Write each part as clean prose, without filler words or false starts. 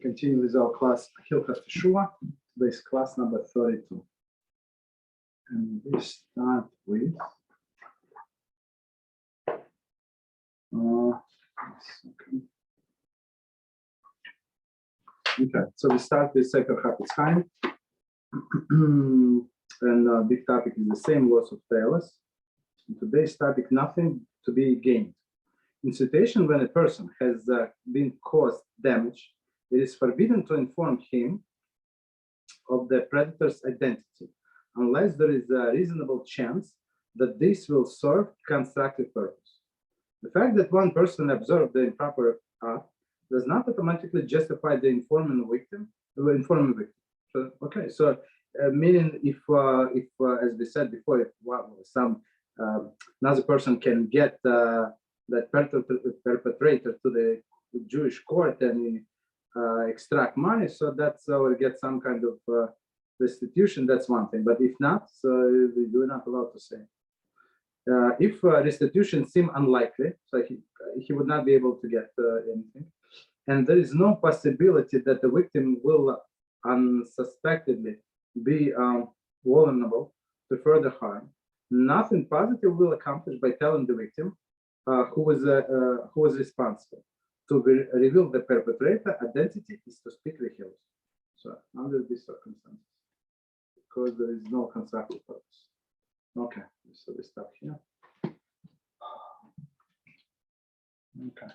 continue with our class Hilchot Teshuvah. Today's class number 32. And we start with okay, so we start with Sefer HaBRIT. And big topic is the same, loss of tailors. Today's topic, nothing to be gained. In situation when a person has been caused damage, it is forbidden to inform him of the predator's identity, unless there is a reasonable chance that this will serve constructive purpose. The fact that one person observed the improper act does not automatically justify the informing victim. So, okay, so meaning if as we said before, if another person can get that perpetrator to the Jewish court and extract money, so that's or get some kind of restitution, that's one thing. But if not, so we do not allowed to say. If restitution seems unlikely, so he would not be able to get anything, and there is no possibility that the victim will unsuspectedly be vulnerable to further harm, nothing positive will accomplish by telling the victim who was responsible. To reveal the perpetrator identity is to speak the hills. So under these circumstances, because there is no constructive purpose. Okay, so we stop here. Okay,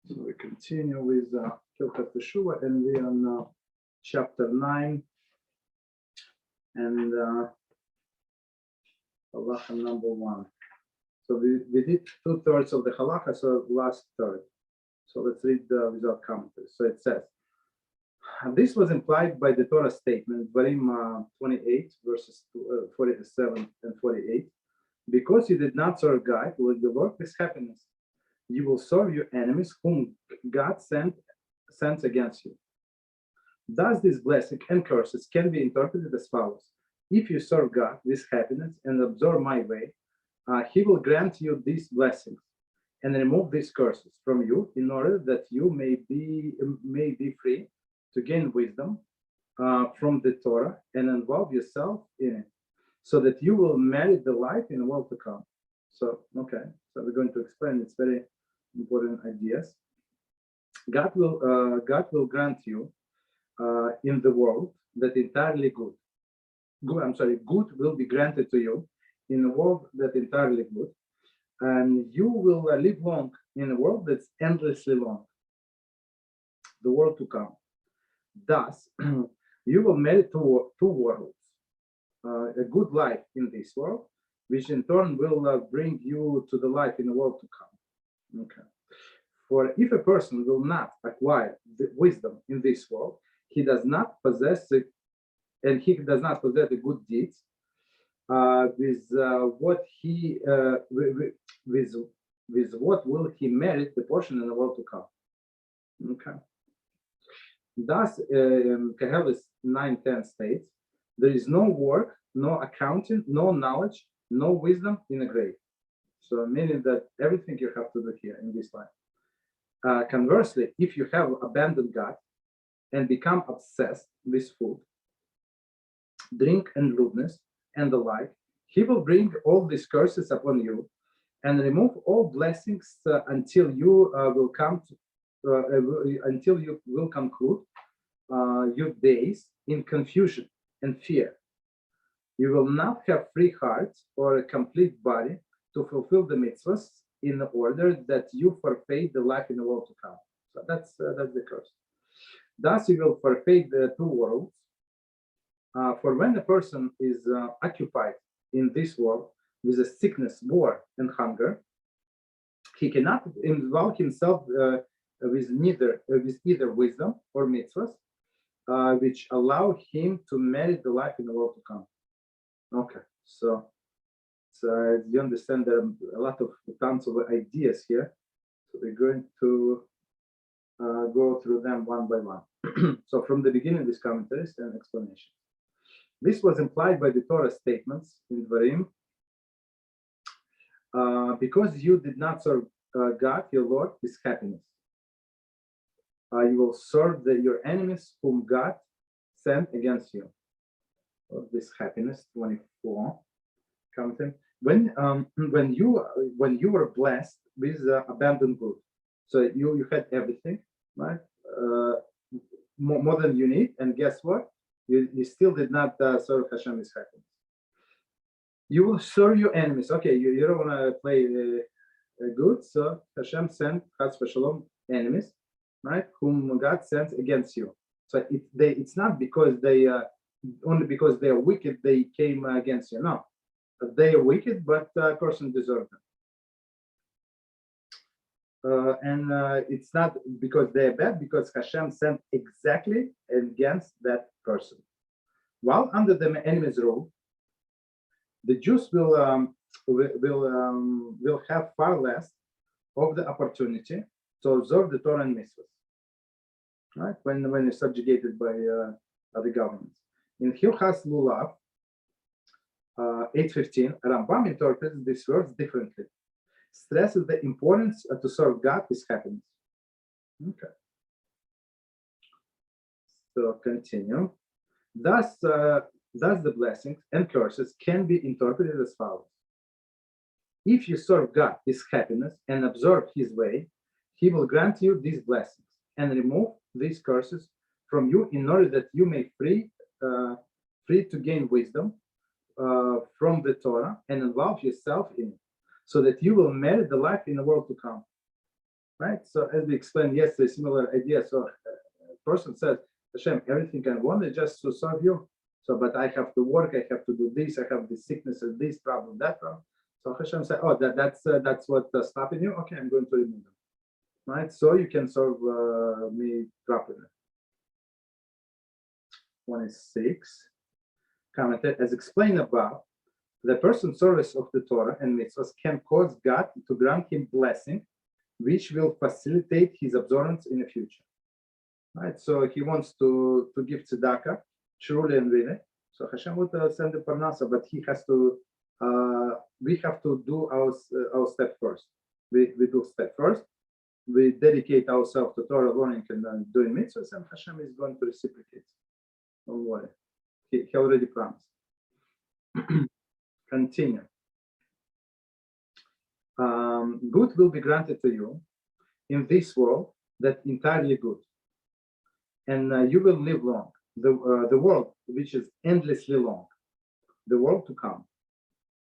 so we continue with Hilchot Teshuvah, and we are on chapter 9 and halacha number 1. So we did 2/3 of the halacha, so last third. So let's read without commentary. So it says, this was implied by the Torah statement, Dvarim 28, verses 47 and 48. Because you did not serve God, will you work with happiness. You will serve your enemies whom God sends against you. Thus, this blessing and curses can be interpreted as follows. If you serve God with happiness and observe my way, he will grant you these blessings and remove these curses from you in order that you may be free to gain wisdom from the Torah and involve yourself in it, so that you will merit the life in the world to come. So, okay, so we're going to explain. It's very important ideas. God will grant you in the world that entirely good. Good will be granted to you in a world that entirely good. And you will live long in a world that's endlessly long, the world to come. Thus, you will merit two worlds, a good life in this world, which in turn will bring you to the life in the world to come. Okay. For if a person will not acquire the wisdom in this world, he does not possess it, and he does not possess the good deeds. With what will he merit the portion in the world to come? Okay. Thus, Koheles 9:10 states, there is no work, no accounting, no knowledge, no wisdom in a grave. So meaning that everything you have to do here in this life. Conversely, if you have abandoned God and become obsessed with food, drink, and lewdness, and the like, he will bring all these curses upon you and remove all blessings until you will conclude your days in confusion and fear. You will not have free heart or a complete body to fulfill the mitzvahs in order that you forfeit the life in the world to come. So that's the curse. Thus you will forfeit the two worlds. For when a person is occupied in this world with a sickness, war, and hunger, he cannot involve himself with either wisdom or mitzvahs, which allow him to merit the life in the world to come. Okay, so you understand there are a lot of tons of ideas here. So we're going to go through them one by one. So from the beginning, these commentaries and explanation. This was implied by the Torah statements in Dvarim. Because you did not serve God, your Lord, with happiness. you will serve your enemies whom God sent against you. This happiness 24 content. When you were blessed with abundant good, so you had everything, right? More than you need, and guess what? You still did not serve Hashem with happiness. You will serve your enemies. Okay, you don't want to play good, so Hashem sent Chas v'Shalom enemies, right? Whom God sent against you. So it's not because they only because they are wicked they came against you. No, they are wicked, but a person deserves them. And it's not because they are bad, because Hashem sent exactly against that person. While under the enemy's rule, the Jews will have far less of the opportunity to observe the Torah and mitzvahs, right? When you're subjugated by the governments. In Hilchot Lulav 8:15, Rambam interprets these words differently. Stresses the importance to serve God with happiness. Okay. So continue. Thus the blessings and curses can be interpreted as follows. If you serve God with happiness and observe His way, He will grant you these blessings and remove these curses from you in order that you may free to gain wisdom from the Torah and involve yourself in it, so that you will merit the life in the world to come. Right? So as we explained yesterday, similar idea. So a person says, Hashem, everything I want is just to serve you. So, but I have to work, I have to do this, I have this sickness, this problem, that problem. So Hashem said, oh, that's what's stopping you. Okay, I'm going to remove them. Right? So you can serve me properly. 26. Commented, as explained above, the person's service of the Torah and mitzvahs can cause God to grant him blessing, which will facilitate his observance in the future. Right? So he wants to give tzedakah, truly and really. So Hashem would send the parnasa, but he has to. We have to do our step first. We do step first. We dedicate ourselves to Torah learning and doing mitzvahs, and Hashem is going to reciprocate. Don't worry. He already promised. Continue. Good will be granted to you in this world, that entirely good, and you will live long. The world which is endlessly long, the world to come.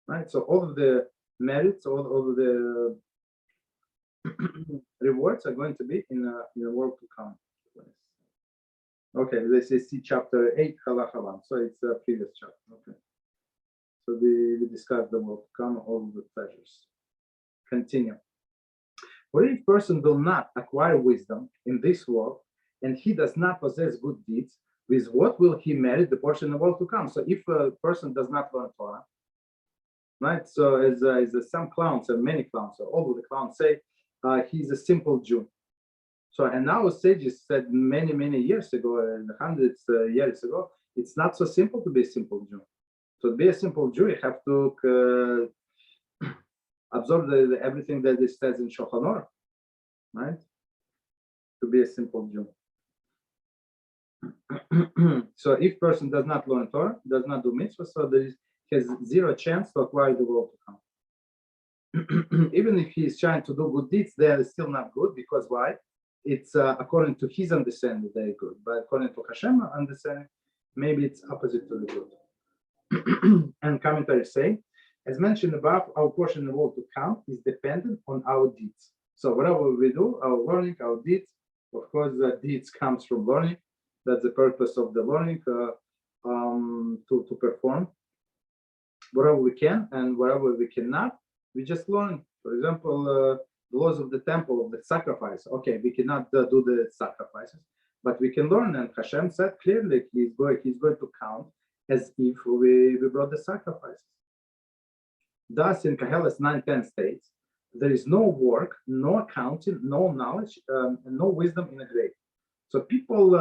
Right. So all of the merits, all of the rewards are going to be in the world to come. Okay, this is chapter 8, Halacha 1. So it's a previous chapter. Okay. So we discussed the world to come, all of the pleasures. Continue. For if a person will not acquire wisdom in this world, and he does not possess good deeds, with what will he merit the portion of the world to come? So if a person does not learn Torah, right? So as some clowns, and many clowns, so all of the clowns say, he's a simple Jew. So, and now sages said many years ago, hundreds years ago, it's not so simple to be a simple Jew. So to be a simple Jew, you have to absorb everything that it says in Shulchan Aruch, right? To be a simple Jew. So if person does not learn Torah, does not do mitzvah, so he has zero chance to acquire the world to come. Even if he is trying to do good deeds, they are still not good, because why? It's according to his understanding they're good, but according to Hashem understanding, maybe it's opposite to the good. And commentaries say, as mentioned above, our portion in the world to come is dependent on our deeds. So whatever we do, our learning, our deeds, of course, the deeds comes from learning. That's the purpose of the learning, to perform whatever we can, and whatever we cannot, we just learn. For example, the laws of the temple, of the sacrifice. Okay, we cannot do the sacrifices, but we can learn. And Hashem said clearly he's going to count as if we brought the sacrifices. Thus, in Koheles 9:10 states, there is no work, no accounting, no knowledge, and no wisdom in a grave. So people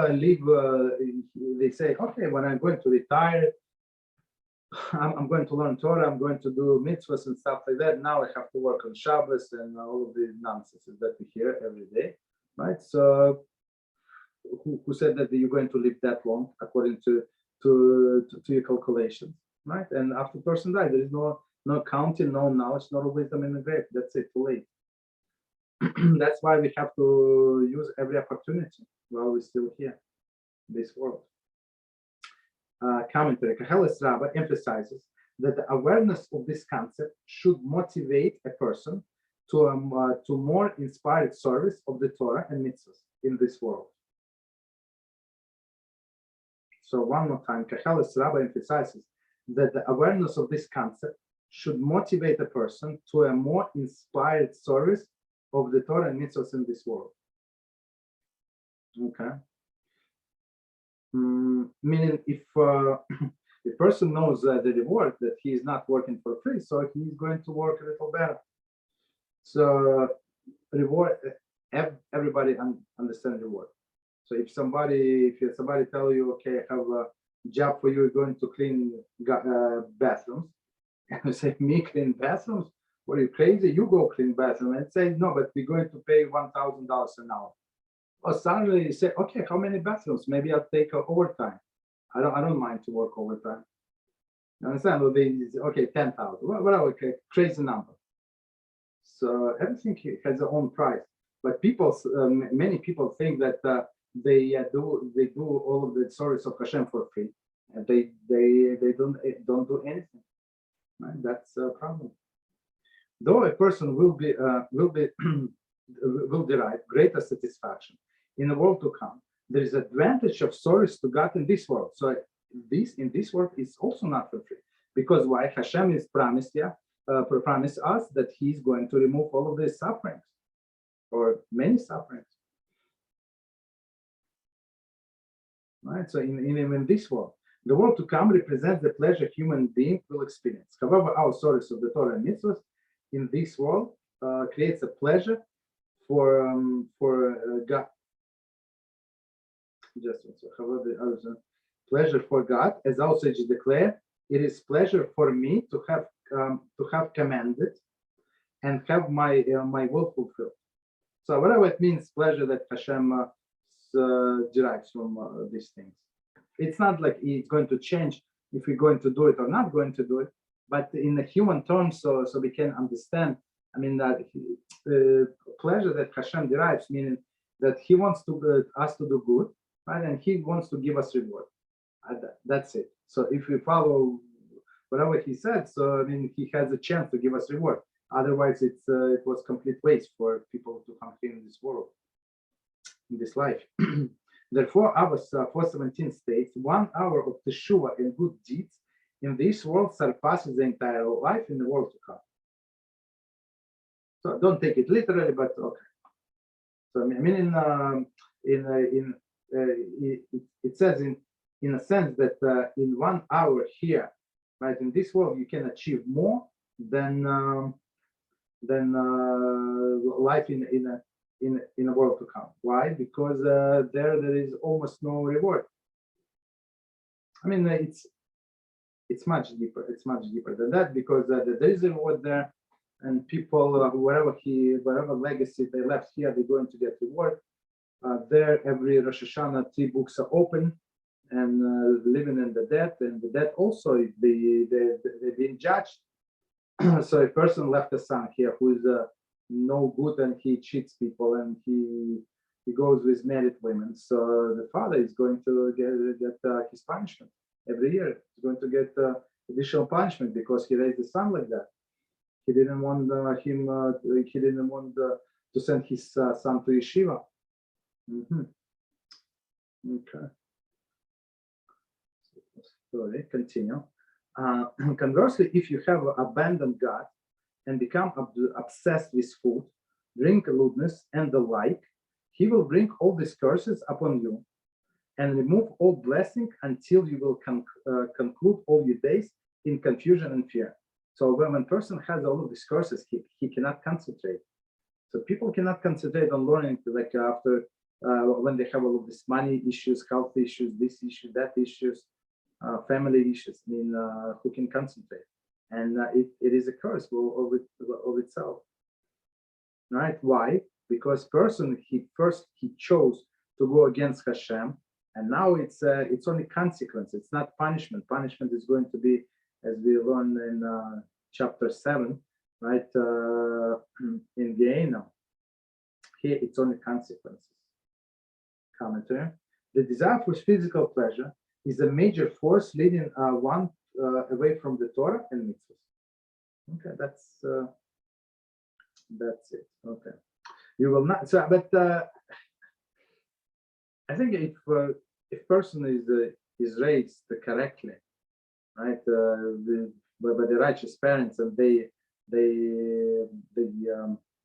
they say, okay, when I'm going to retire, I'm going to learn Torah, I'm going to do mitzvahs and stuff like that. Now I have to work on Shabbos and all of the nonsense that we hear every day, right? So who said that you're going to live that long according to your calculations, right? And after the person died, there is no counting, no knowledge, no wisdom in the grave. That's it, too late. That's why we have to use every opportunity while we're still here in this world. Commentary. Koheles Rabbah emphasizes that the awareness of this concept should motivate a person to more inspired service of the Torah and mitzvahs in this world. So one more time, Koheles Rabbah emphasizes that the awareness of this concept should motivate a person to a more inspired service of the Torah and mitzvahs in this world. Okay. Meaning, if the person knows the reward, that he is not working for free, so he's going to work a little better. So reward, everybody understands reward. So if somebody tell you, okay, I have a job for you, you're going to clean bathrooms, and you say, me clean bathrooms? What, are you crazy? You go clean bathroom. And say, no, but we're going to pay $1,000 an hour. Or suddenly you say, okay, how many bathrooms? Maybe I'll take overtime. I don't mind to work overtime. You understand? Okay, 10,000. Whatever, okay, crazy number. So everything has its own price. But many people think that they do all of the service of HaShem for free, and they don't do anything. Right? That's a problem. Though a person will derive greater satisfaction in the world to come, there is advantage of service to God in this world. So in this world is also not for free, because why? HaShem is promised us that He's going to remove all of these sufferings, or many sufferings. Right. So in this world, the world to come represents the pleasure human being will experience. However, our service of the Torah and mitzvahs in this world creates a pleasure for God. However, pleasure for God, as our sages declare, it is pleasure for me to have commanded and have my will fulfilled. So whatever it means, pleasure that Hashem derives from these things. It's not like it's going to change if we're going to do it or not going to do it, but in the human terms, so we can understand. I mean that pleasure that Hashem derives, meaning that He wants us to do good, right? And He wants to give us reward. That's it. So if we follow whatever He said, so I mean He has a chance to give us reward. Otherwise, it was complete waste for people to come here in this world, in this life. Therefore, Amos 4:17 states, 1 hour of Teshuvah and good deeds in this world surpasses the entire life in the world to come. So don't take it literally, but okay. So I mean, it says in a sense that in 1 hour here, right, in this world, you can achieve more than life in a world to come. Why? Because there is almost no reward. I mean, it's much deeper. It's much deeper than that, because there is a reward there, and people, whatever legacy they left here, they're going to get reward. There, every Rosh Hashanah, 3 books are open, and living in the dead, and the dead also they're being judged. So a person left a son here who is no good, and he cheats people, and he goes with married women. So the father is going to get his punishment every year. He's going to get additional punishment because he raised a son like that. He didn't want he didn't want to send his son to yeshiva. Okay. Sorry, continue. Conversely, if you have abandoned God and become obsessed with food, drink, lewdness, and the like, He will bring all these curses upon you and remove all blessing until you will conclude all your days in confusion and fear. So when a person has all of these curses, he cannot concentrate. So people cannot concentrate on learning, like after when they have all of these money issues, health issues, this issue, that issues, family issues. I mean, who can concentrate? And it is a curse of itself, right? Why? Because person he chose to go against HaShem. And now it's only consequence. It's not punishment. Punishment is going to be, as we learn in chapter 7, right? In Gehenna. Here it's only consequences. Commentary. The desire for physical pleasure is a major force leading one away from the Torah and mitzvahs. Okay, that's it. Okay, you will not. So, but I think if person is raised correctly, right, by the righteous parents, and they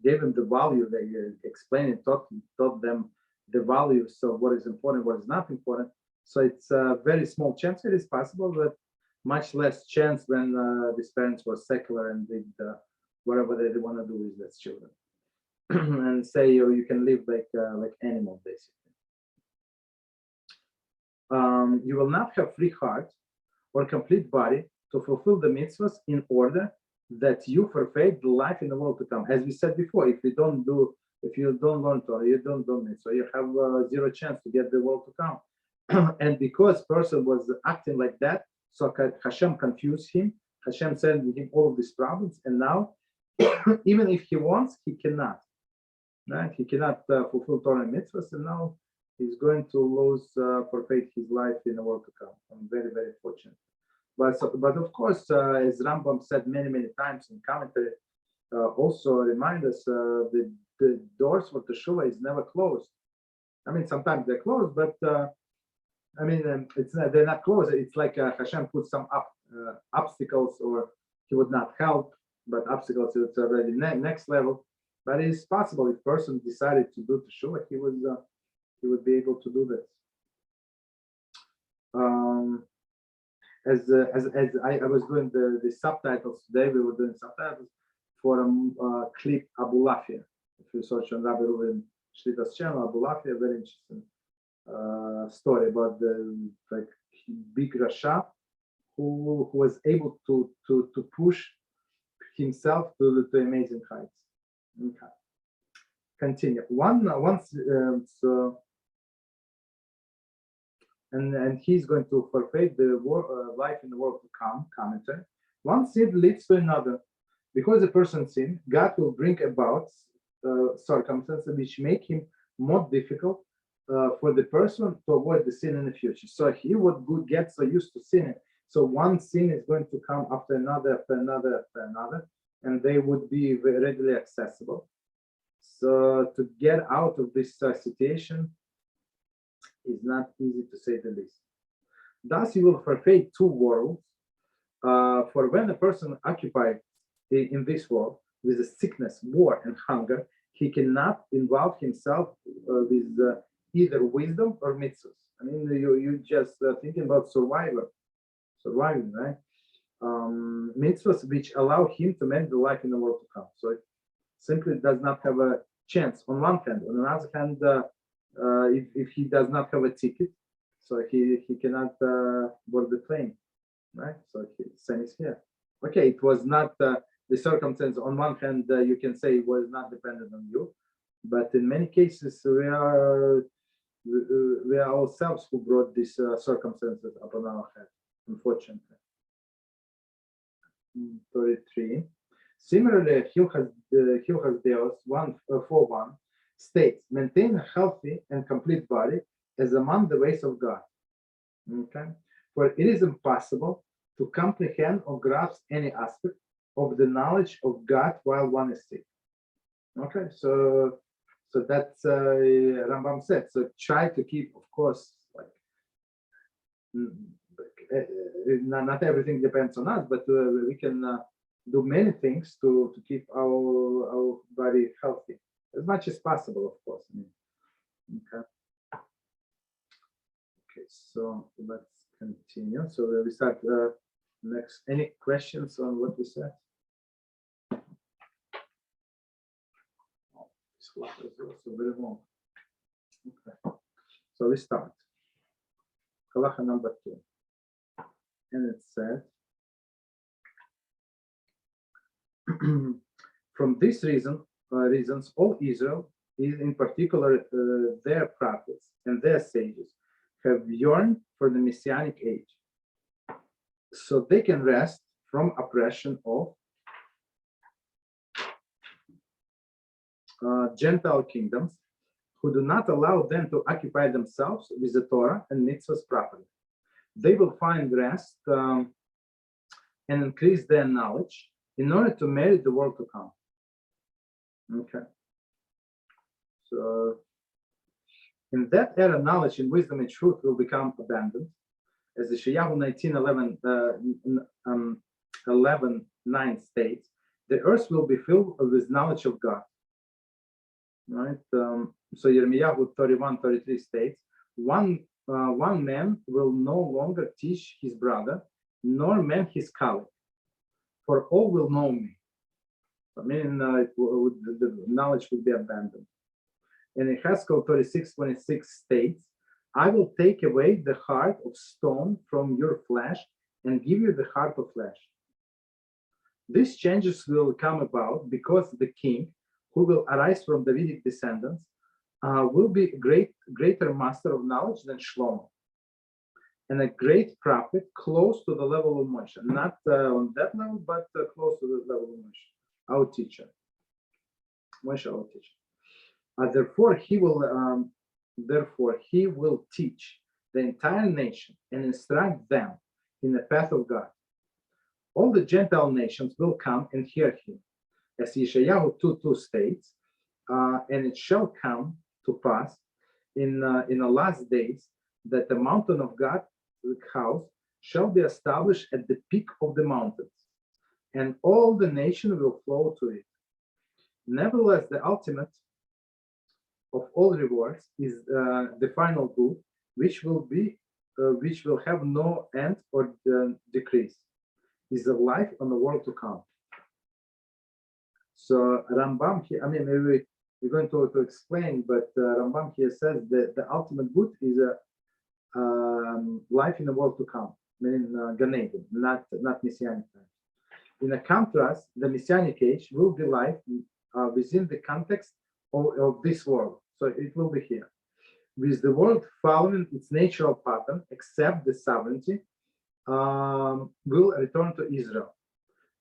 gave them the value, they explained and taught them the values of what is important, what is not important. So it's a very small chance it is possible, but much less chance when these parents were secular and did whatever they want to do with their children, and say you can live like animals, basically. You will not have free heart or complete body to fulfill the mitzvahs in order that you forfeit the life in the world to come. As we said before, if you don't learn Torah, you don't do mitzvah, you have zero chance to get the world to come. And because person was acting like that, so HaShem confused him. HaShem sent him all of these problems, and now even if he wants, he cannot. Right? He cannot fulfill Torah and mitzvahs, and now he's going to forfeit his life in the world to come. I'm very, very fortunate. But of course, as Rambam said many times in commentary, also remind us the doors for Teshuvah is never closed. I mean, sometimes they're closed, but they're not closed. It's like Hashem put some obstacles, or he would not help, but obstacles it's already next level. But it is possible if person decided to do Teshuvah, he would be able to do this. As I was doing the subtitles today, we were doing subtitles for a clip Abu Lafia. If you search on Rabbi Reuven Shlita's channel, Abu Lafia, very interesting story about the big Rasha who was able to push himself to amazing heights. Okay. Continue. And he's going to forfeit the life in the world to come. Commentary. One sin leads to another. Because a person sin, God will bring about circumstances which make him more difficult for the person to avoid the sin in the future. So he would get so used to sinning. So one sin is going to come after another, and they would be readily accessible. So to get out of this situation is not easy, to say the least. Thus, you will forfeit two worlds. For when a person occupied in this world with a sickness, war, and hunger, he cannot involve himself with either wisdom or mitzvahs. I mean, you just thinking about surviving, right? Mitzvahs which allow him to manage the life in the world to come. So it simply does not have a chance on one hand. On the other hand, if he does not have a ticket, so he cannot board the plane, right? So same is here. Okay, it was not the circumstance. On one hand, you can say it was not dependent on you, but in many cases we are ourselves who brought these circumstances upon our head, unfortunately. 33. Similarly, Hilchot Deos 1:4:1 states, maintain a healthy and complete body as among the ways of God. Okay, for it is impossible to comprehend or grasp any aspect of the knowledge of God while one is sick. Okay, so that's Rambam said. So try to keep, of course, not everything depends on us, but we can do many things to keep our body healthy as much as possible, of course. Okay. Okay, so let's continue. So we start next. Any questions on what we said? Oh, this class is also very long. Okay, so we start. Halacha number 2, and it said, from this reasons, all Israel in particular their prophets and their sages, have yearned for the Messianic age, so they can rest from oppression of Gentile kingdoms who do not allow them to occupy themselves with the Torah and mitzvahs properly. They will find rest and increase their knowledge in order to merit the world to come. Okay. So in that era, knowledge and wisdom and truth will become abandoned. As the Yeshayahu 11:9 states, the earth will be filled with knowledge of God. Right? So Yirmiyahu 31:33 states, one man will no longer teach his brother, nor man his colleague, for all will know me. I mean, the knowledge will be abandoned. And Ezekiel 36:26 states, I will take away the heart of stone from your flesh and give you the heart of flesh. These changes will come about because the king, who will arise from Davidic descendants, will be a greater master of knowledge than Shlomo, and a great prophet close to the level of Moshe. Not on that level, but close to the level of Moshe, our teacher. Moshe, our teacher. Therefore, he will teach the entire nation and instruct them in the path of God. All the Gentile nations will come and hear him, as Yeshayahu 2:2 states, and it shall come to pass in the last days that the mountain of God's house shall be established at the peak of the mountains, and all the nation will flow to it. Nevertheless, the ultimate of all rewards is the final good, which will have no end or decrease, is the life on the world to come. So Rambam here, I mean, we're going to explain, but Rambam here says that the ultimate good is a life in the world to come, meaning Gan Eden, not Messianic time. In a contrast, the Messianic age will be life within the context of this world. So it will be here, with the world following its natural pattern, except the sovereignty will return to Israel.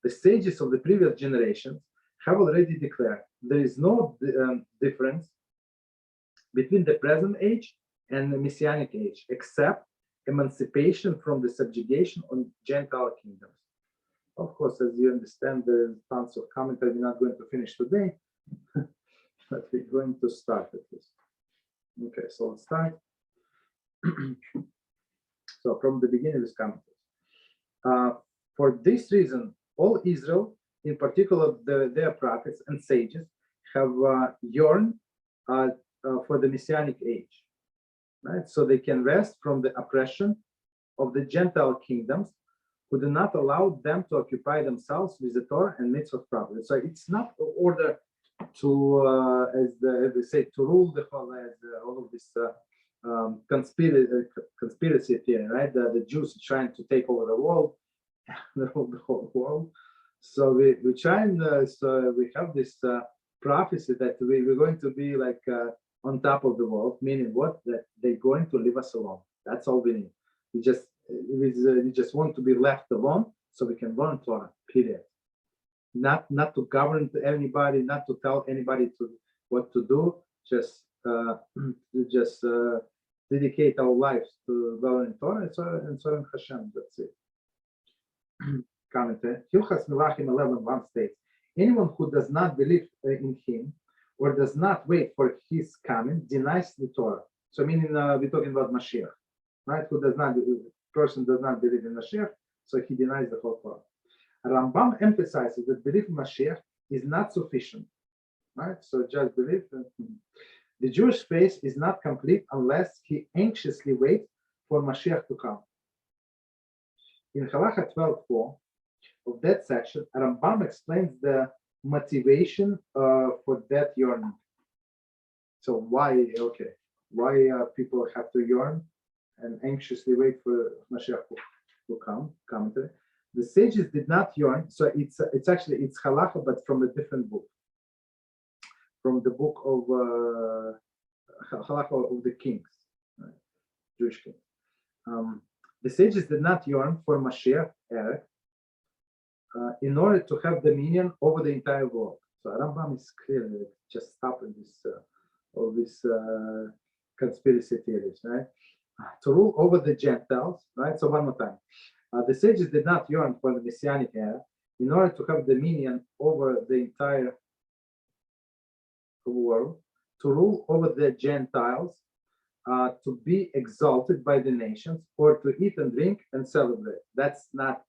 The sages of the previous generations have already declared there is no difference between the present age and the Messianic age, except emancipation from the subjugation on Gentile kingdoms. Of course, as you understand, there's tons of commentary. We're not going to finish today, but we're going to start at least. Okay, so let's start. So from the beginning of this commentary. For this reason, all Israel, in particular their prophets and sages, have yearned for the Messianic age, right? So they can rest from the oppression of the Gentile kingdoms who do not allow them to occupy themselves with the Torah and mitzvot properly. So it's not in order to, as they say, to rule the whole, all of this conspiracy theory, right? The Jews are trying to take over the world, the whole world. So we're trying. So we have this prophecy that we're going to be like on top of the world, meaning what? That they're going to leave us alone. That's all we need. We just want to be left alone so we can learn Torah. Period. Not to govern anybody, not to tell anybody what to do. Just dedicate our lives to learning Torah and serving HaShem. That's it. Commentary. Hilchot Melachim 11:1 states, anyone who does not believe in him or does not wait for his coming denies the Torah. So meaning we're talking about Mashiach, right? Person does not believe in Mashiach, so he denies the whole Torah. Rambam emphasizes that belief in Mashiach is not sufficient, right? So just believe. The Jewish faith is not complete unless he anxiously waits for Mashiach to come. In Halacha 12:4 of that section, Rambam explains the motivation for that yearning. So why people have to yearn and anxiously wait for Mashiach to come? Commentary. The sages did not yearn, so it's halacha, but from a different book. from the book of Halakha of the Kings, right? Jewish kings. The sages did not yearn for Mashiach era in order to have dominion over the entire world. So Rambam is clearly just stopping this all these conspiracy theories, right? To rule over the Gentiles, right? So one more time. The sages did not yearn for the Messianic era in order to have dominion over the entire world, to rule over the Gentiles, to be exalted by the nations, or to eat and drink and celebrate. That's not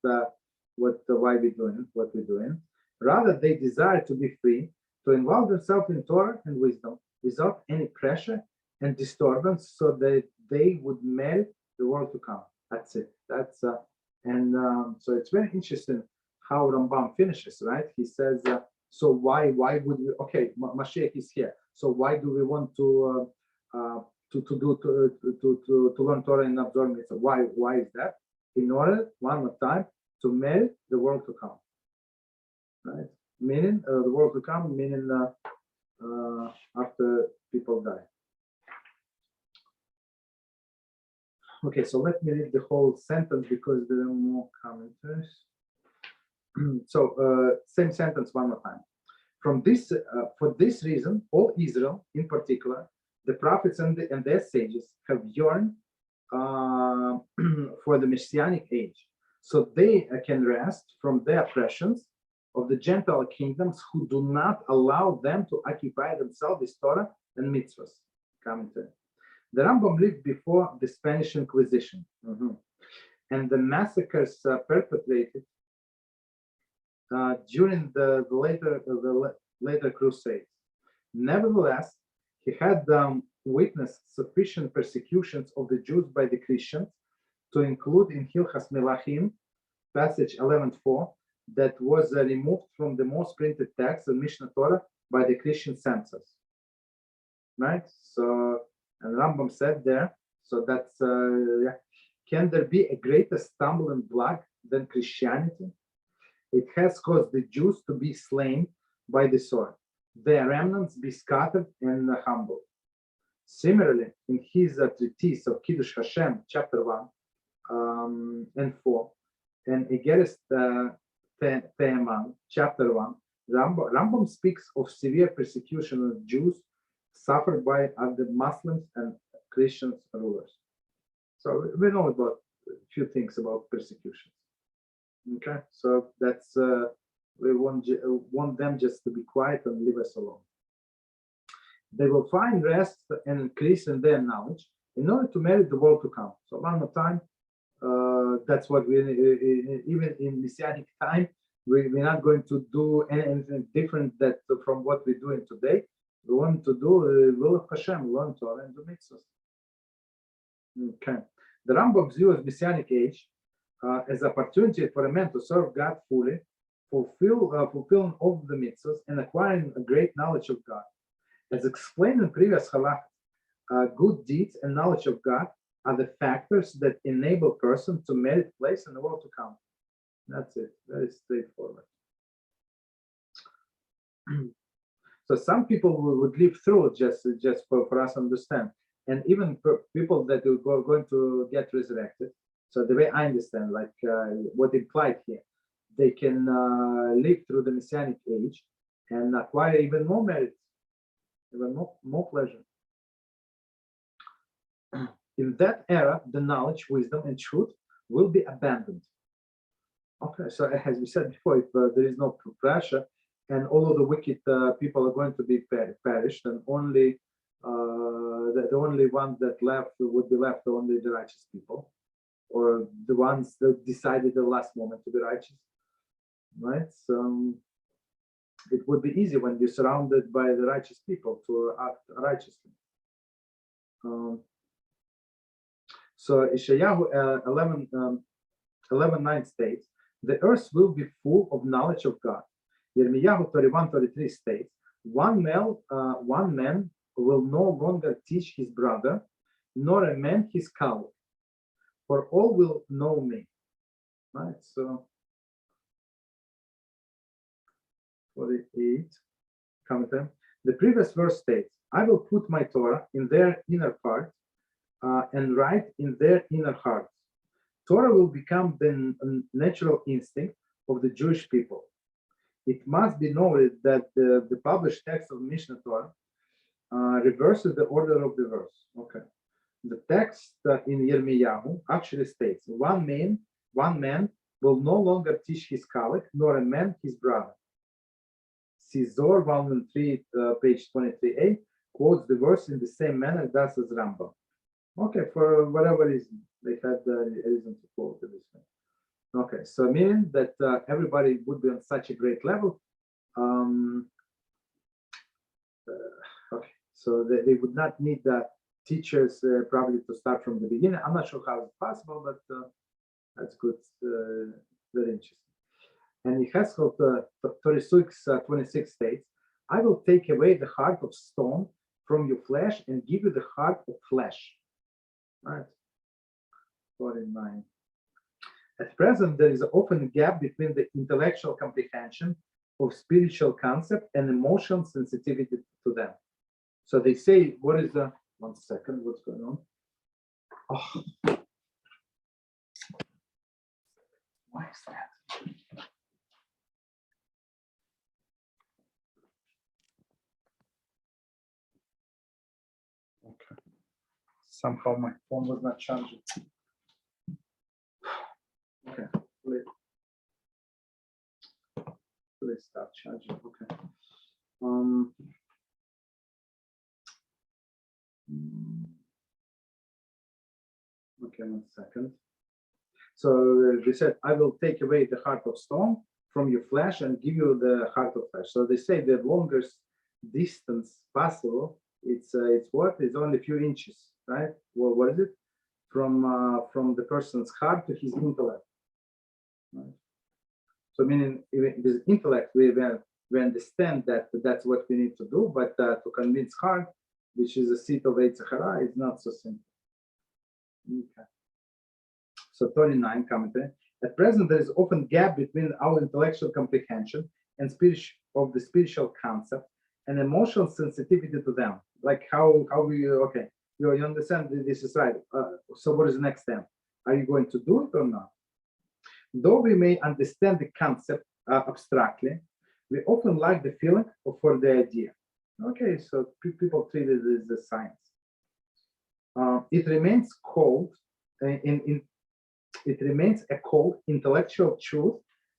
what we're doing. Rather, they desire to be free, to involve themselves in Torah and wisdom without any pressure and disturbance, so that they would merit the world to come. That's it. That's so it's very interesting how Rambam finishes, right? He says, so why would we? Okay, Mashiach is here. So why do we want to learn Torah and absorb it? So why is that? In order, one more time, to merit the world to come, right? Meaning the world to come, meaning after people die. Okay, so let me read the whole sentence because there are more commentaries. So same sentence one more time. From this, for this reason, all Israel, in particular, the prophets and their sages, have yearned for the Messianic age, so they can rest from the oppressions of the Gentile kingdoms who do not allow them to occupy themselves with Torah and mitzvahs. Commentary. The Rambam lived before the Spanish Inquisition, and the massacres perpetrated during the later Crusades. Nevertheless, he had witnessed sufficient persecutions of the Jews by the Christians to include in Hilchot Melachim, passage 11.4, that was removed from the most printed text of Mishneh Torah by the Christian censors. Right? So, and Rambam said there, so that's, can there be a greater stumbling block than Christianity? It has caused the Jews to be slain by the sword, their remnants be scattered and humbled. Similarly, in his treatise of Kiddush HaShem, chapter 1 and 4, and Igeres Te'eman, chapter 1, Rambam speaks of severe persecution of Jews suffered by other Muslims and Christian rulers. So we know about a few things about persecution. Okay, so that's we want them just to be quiet and leave us alone. They will find rest and increase in their knowledge in order to merit the world to come. So one more time, that's what we even in Messianic time we're not going to do anything different that from what we're doing today. We want to do will of HaShem, learn Torah and do mitzvahs. Okay, the Rambam's view of Messianic age as opportunity for a man to serve God fully, fulfilling all the mitzvahs, and acquiring a great knowledge of God. As explained in previous halakha, good deeds and knowledge of God are the factors that enable a person to merit place in the world to come. That's it. Very straightforward. So some people would live through just for us to understand, and even people that are going to get resurrected. So the way I understand, like what implied here, they can live through the Messianic age and acquire even more merit, even more pleasure. In that era, the knowledge, wisdom, and truth will be abandoned. Okay, so as we said before, if there is no pressure, and all of the wicked people are going to be perished, and only the only ones that left would be left only the righteous people, or the ones that decided at the last moment to be righteous, right? So it would be easy when you're surrounded by the righteous people to act righteously. So Ishayahu 11:9 states, the earth will be full of knowledge of God. Yirmiyahu 31:33 states, one man will no longer teach his brother, nor a man his colleague, for all will know me. Right, so 48, commentary. The previous verse states, I will put my Torah in their inner heart and write in their inner hearts. Torah will become the natural instinct of the Jewish people. It must be noted that the published text of Mishneh Torah reverses the order of the verse. Okay. The text in Yirmiyahu actually states, one man will no longer teach his colleague, nor a man his brother. Sizor, volume 3, page 23a, quotes the verse in the same manner thus as Rambam. Okay, for whatever reason, they had a reason to quote this way. Okay, so meaning that everybody would be on such a great level. Okay, so they would not need the teachers probably to start from the beginning. I'm not sure how it's possible, but that's good, very interesting. And in Hilchot 26 states, I will take away the heart of stone from your flesh and give you the heart of flesh. Right. 49. At present, there is often a gap between the intellectual comprehension of spiritual concept and emotional sensitivity to them. So they say, what is the, one second, what's going on? Oh. Why is that? Okay. Somehow my phone was not charging. Okay, please start charging. Okay. Okay, 1 second. So they said, I will take away the heart of stone from your flesh and give you the heart of flesh. So they say the longest distance possible, it's what? It's only a few inches, right? Well, what is it? From the person's heart to his intellect. Right? So meaning with intellect, we understand that that's what we need to do, but to convince heart, which is the seat of Eitz Hara, is not so simple. Okay. So 39 commentary. At present, there is often gap between our intellectual comprehension and of the spiritual concept and emotional sensitivity to them. Like how we, okay, you understand this is right. So what is the next step? Are you going to do it or not? Though we may understand the concept abstractly, we often lack the feeling for the idea. Okay, so people treat it as the science. It remains cold it remains a cold intellectual truth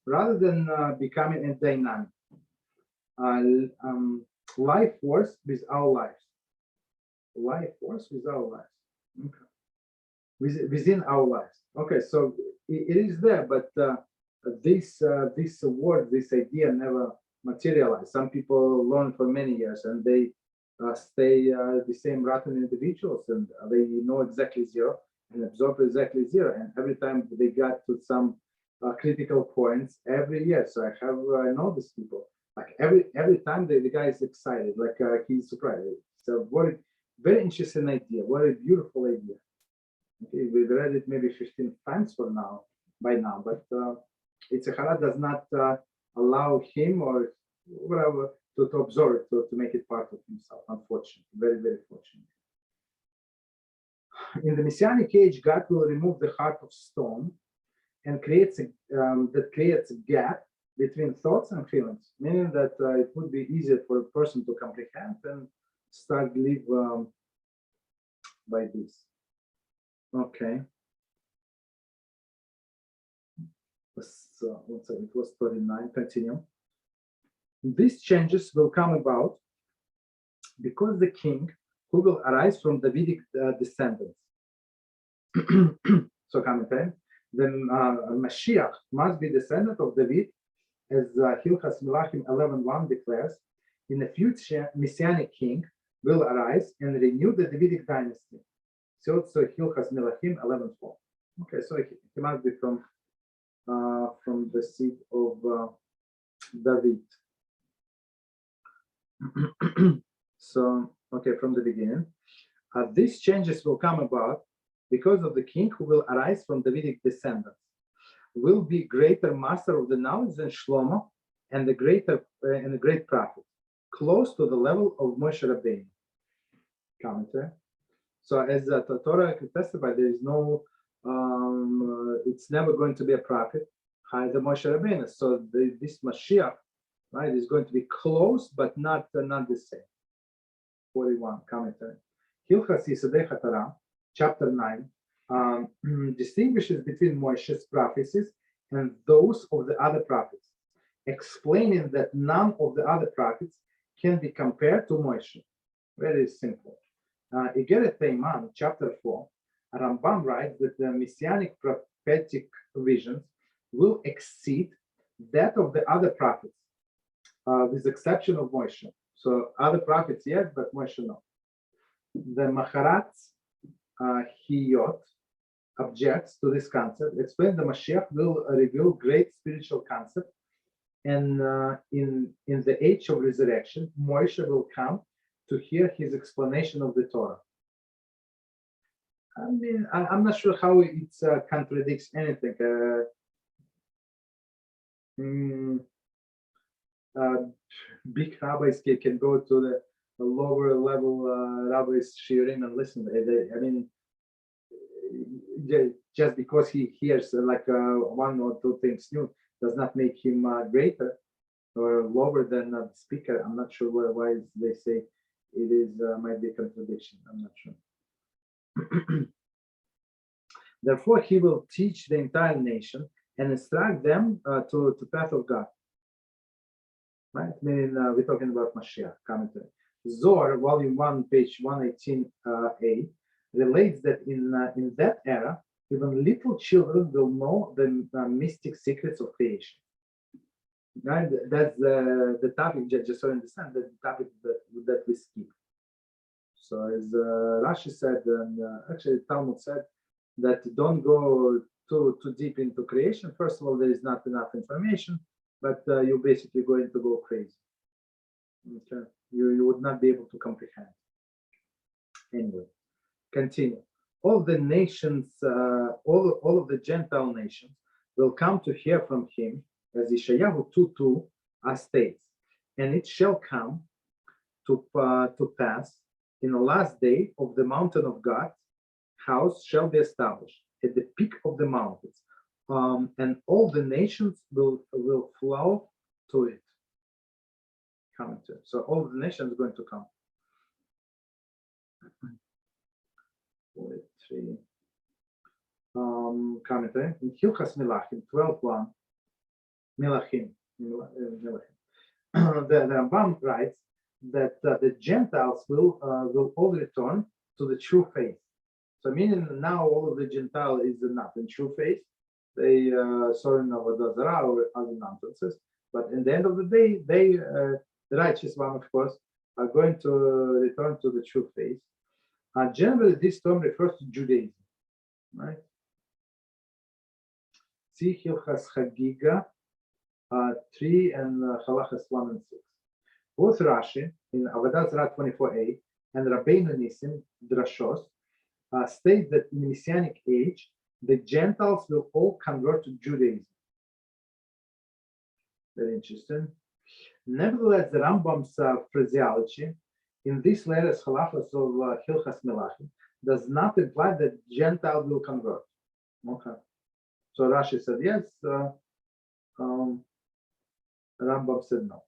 rather than becoming a dynamic life force with our lives. Life force with our lives. Okay. Within our lives. Okay, so it is there, but this word, this idea never materialized. Some people learn for many years and they stay the same rotten individuals, and they know exactly zero and absorb exactly zero. And every time they got to some critical points every year. So I know these people. Like every time the guy is excited, like he's surprised. So what a very interesting idea. What a beautiful idea. Okay, we've read it maybe 15 times by now, but Eitz Hara does not allow him or whatever to absorb it, to make it part of himself. Unfortunately, very, very fortunate. In the Messianic age, God will remove the heart of stone and creates a gap between thoughts and feelings, meaning that it would be easier for a person to comprehend and start live by this. Okay. So it was 39. Continue. These changes will come about because the king who will arise from Davidic descendants. So commentary. Then Mashiach must be descendant of David, as Hilchot Melachim 11:1 declares. In the future, Messianic king will arise and renew the Davidic dynasty. So Hilchot Melachim 11:4. Okay, so he must be from the seed of David. So, okay, from the beginning. These changes will come about because of the king who will arise from Davidic descendants, will be greater master of the knowledge than Shlomo and the great prophet. close to the level of Moshe Rabbeinu. Commentary. So as the Torah can testify, there is no, it's never going to be a prophet higher than Moshe Rabbeinu. So this Mashiach, right, is going to be close, but not the same. 41 commentary. Hilchot Yesodei HaTorah, chapter 9, distinguishes between Moshe's prophecies and those of the other prophets, explaining that none of the other prophets can be compared to Moshe. Very simple. Igeret Teiman, chapter 4, Rambam writes that the messianic prophetic visions will exceed that of the other prophets, with the exception of Moshe. So other prophets, yes, but Moshe no. The Maharatz Hiyot objects to this concept, explains the Mashiach will reveal great spiritual concept, and in the age of resurrection, Moshe will come to hear his explanation of the Torah. I mean, I'm not sure how it contradicts anything. Big rabbis can go to the lower level rabbis shiurim and listen. I mean, just because he hears one or two things new does not make him greater or lower than the speaker. I'm not sure why they say it is might be a contradiction. I'm not sure. Therefore, he will teach the entire nation and instruct them to the path of God. Right? Meaning, we're talking about Mashiach commentary. Zohar, volume 1, page 118a, relates that in that era, even little children will know the mystic secrets of creation. Right? That's the topic. Just so you understand, that's the topic that we skip. So as Rashi said, and actually Talmud said, that don't go too deep into creation. First of all, there is not enough information, but you're basically going to go crazy. Okay, you would not be able to comprehend. Anyway, continue. All the nations, all of the Gentile nations will come to hear from him, as Yeshayahu 2:2 states, and it shall come to pass in the last day of the mountain of God. House shall be established at the peak of the mountains, and all the nations will flow to it. Commentary. So all the nations are going to come. 43. Commentary. In Hilchot Melachim 12:1, Melachim. The Rambam writes that the Gentiles will all return to the true faith. So meaning now all of the Gentile is not in true faith. They saw in Avodah Zarah or other nonsenses. But in the end of the day, they, the righteous one, of course, are going to return to the true faith. Generally, this term refers to Judaism, right? See Hilchas Chagiga 3 and Halachas 1 and 6. Both Rashi in Avodah Zarah 24a and Rabbeinu Nissim Drashos state that in the Messianic age, the Gentiles will all convert to Judaism. Very interesting. Nevertheless, the Rambam's phraseology in these latest halachas of Hilchas Melachim does not imply that Gentiles will convert. Okay. So Rashi said yes, Rambam said no.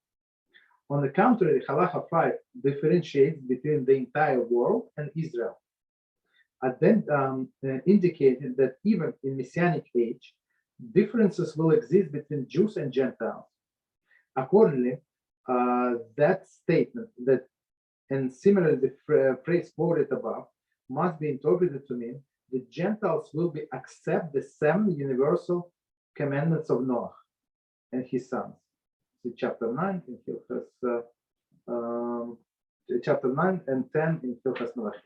On the contrary, Halacha 5 differentiates between the entire world and Israel. Then indicated that even in Messianic age, differences will exist between Jews and Gentiles. Accordingly, that statement that, and similarly the phrase quoted above, must be interpreted to mean the Gentiles will accept the 7 universal commandments of Noah and his sons. See chapter 9 in Hilchos, chapter 9 and 10 in Hilchos Melachim.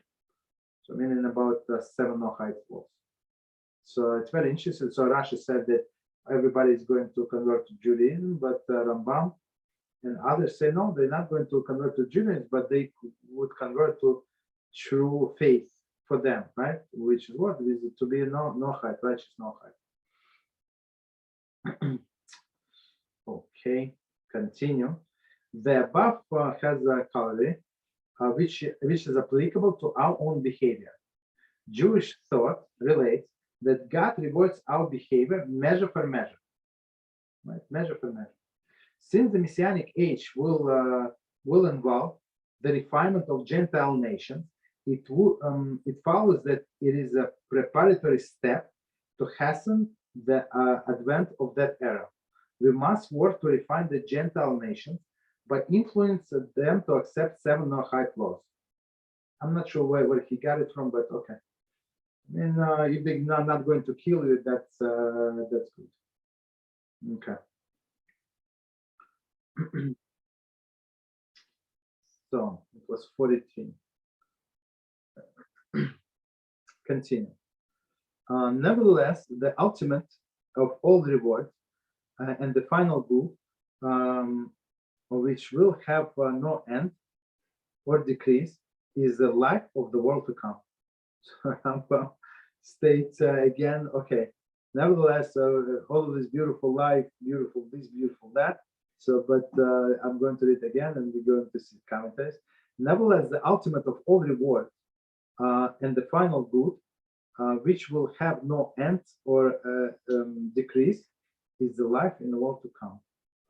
So meaning about 7 Noahide laws. So it's very interesting. So Rashi said that everybody is going to convert to Judaism, but Rambam and others say no, they're not going to convert to Judaism, but they would convert to true faith for them, right? Which is what? Is to be a Noahide, righteous Noahide. Okay, continue. The above has a corollary which is applicable to our own behavior. Jewish thought relates that God rewards our behavior measure for measure, right? Measure for measure. Since the Messianic age will involve the refinement of Gentile nations, it follows that it is a preparatory step to hasten the advent of that era. We must work to refine the Gentile nations by influence them to accept 7 Noahide laws. I'm not sure where he got it from, but okay. And if they're not going to kill you, that's good. Okay. So it was 43. Continue. Nevertheless, the ultimate of all rewards and the final good, which will have no end or decrease, is the life of the world to come. So states again, okay, nevertheless, all of this beautiful life, beautiful this, beautiful that. So, but I'm going to read again and we're going to see commentaries. Nevertheless, the ultimate of all reward and the final good, which will have no end or decrease, is the life in the world to come.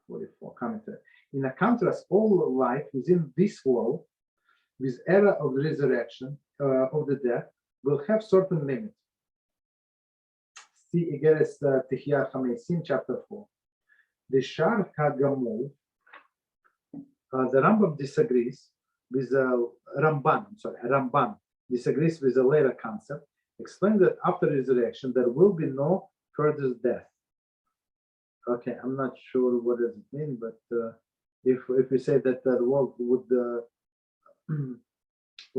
44 commentary. In a contrast, all life within this world, with era of the resurrection of the dead, will have certain limits. See Igeres Tehiyah Chamesim, chapter 4. The Shar Hagamul, the Rambam disagrees with Ramban disagrees with the later concept, explains that after resurrection there will be no further death. Okay, I'm not sure what does it mean, but if we say that the world would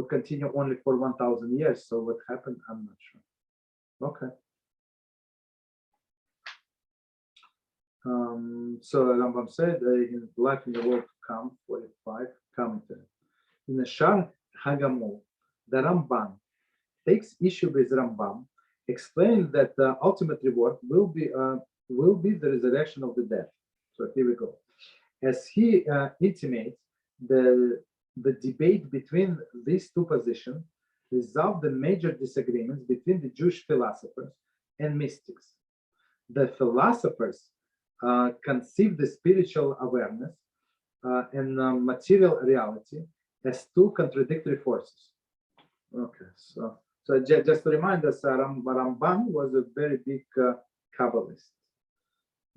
continue only for 1,000 years, so what happened? I'm not sure. Okay. So Rambam said, in life in the world to come, 45 commentary. In the Shar Hagamul, the Ramban takes issue with Rambam, explaining that the ultimate reward will be the resurrection of the dead. So here we go. As he intimates, the debate between these two positions resolved the major disagreements between the Jewish philosophers and mystics. The philosophers conceive the spiritual awareness and material reality as two contradictory forces. Okay, so just to remind us, Ramban was a very big Kabbalist.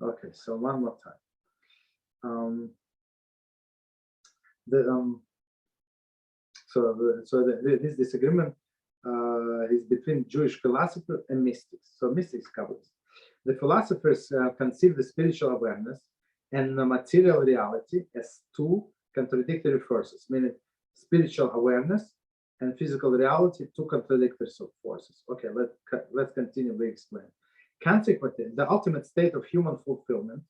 Okay, so one more time. This disagreement is between Jewish philosophers and mystics. So mystics, Kabbalists. The philosophers conceive the spiritual awareness and the material reality as two contradictory forces, meaning spiritual awareness and physical reality, two contradictory forces. Okay, let's continue to explain. Consequently, the ultimate state of human fulfillment,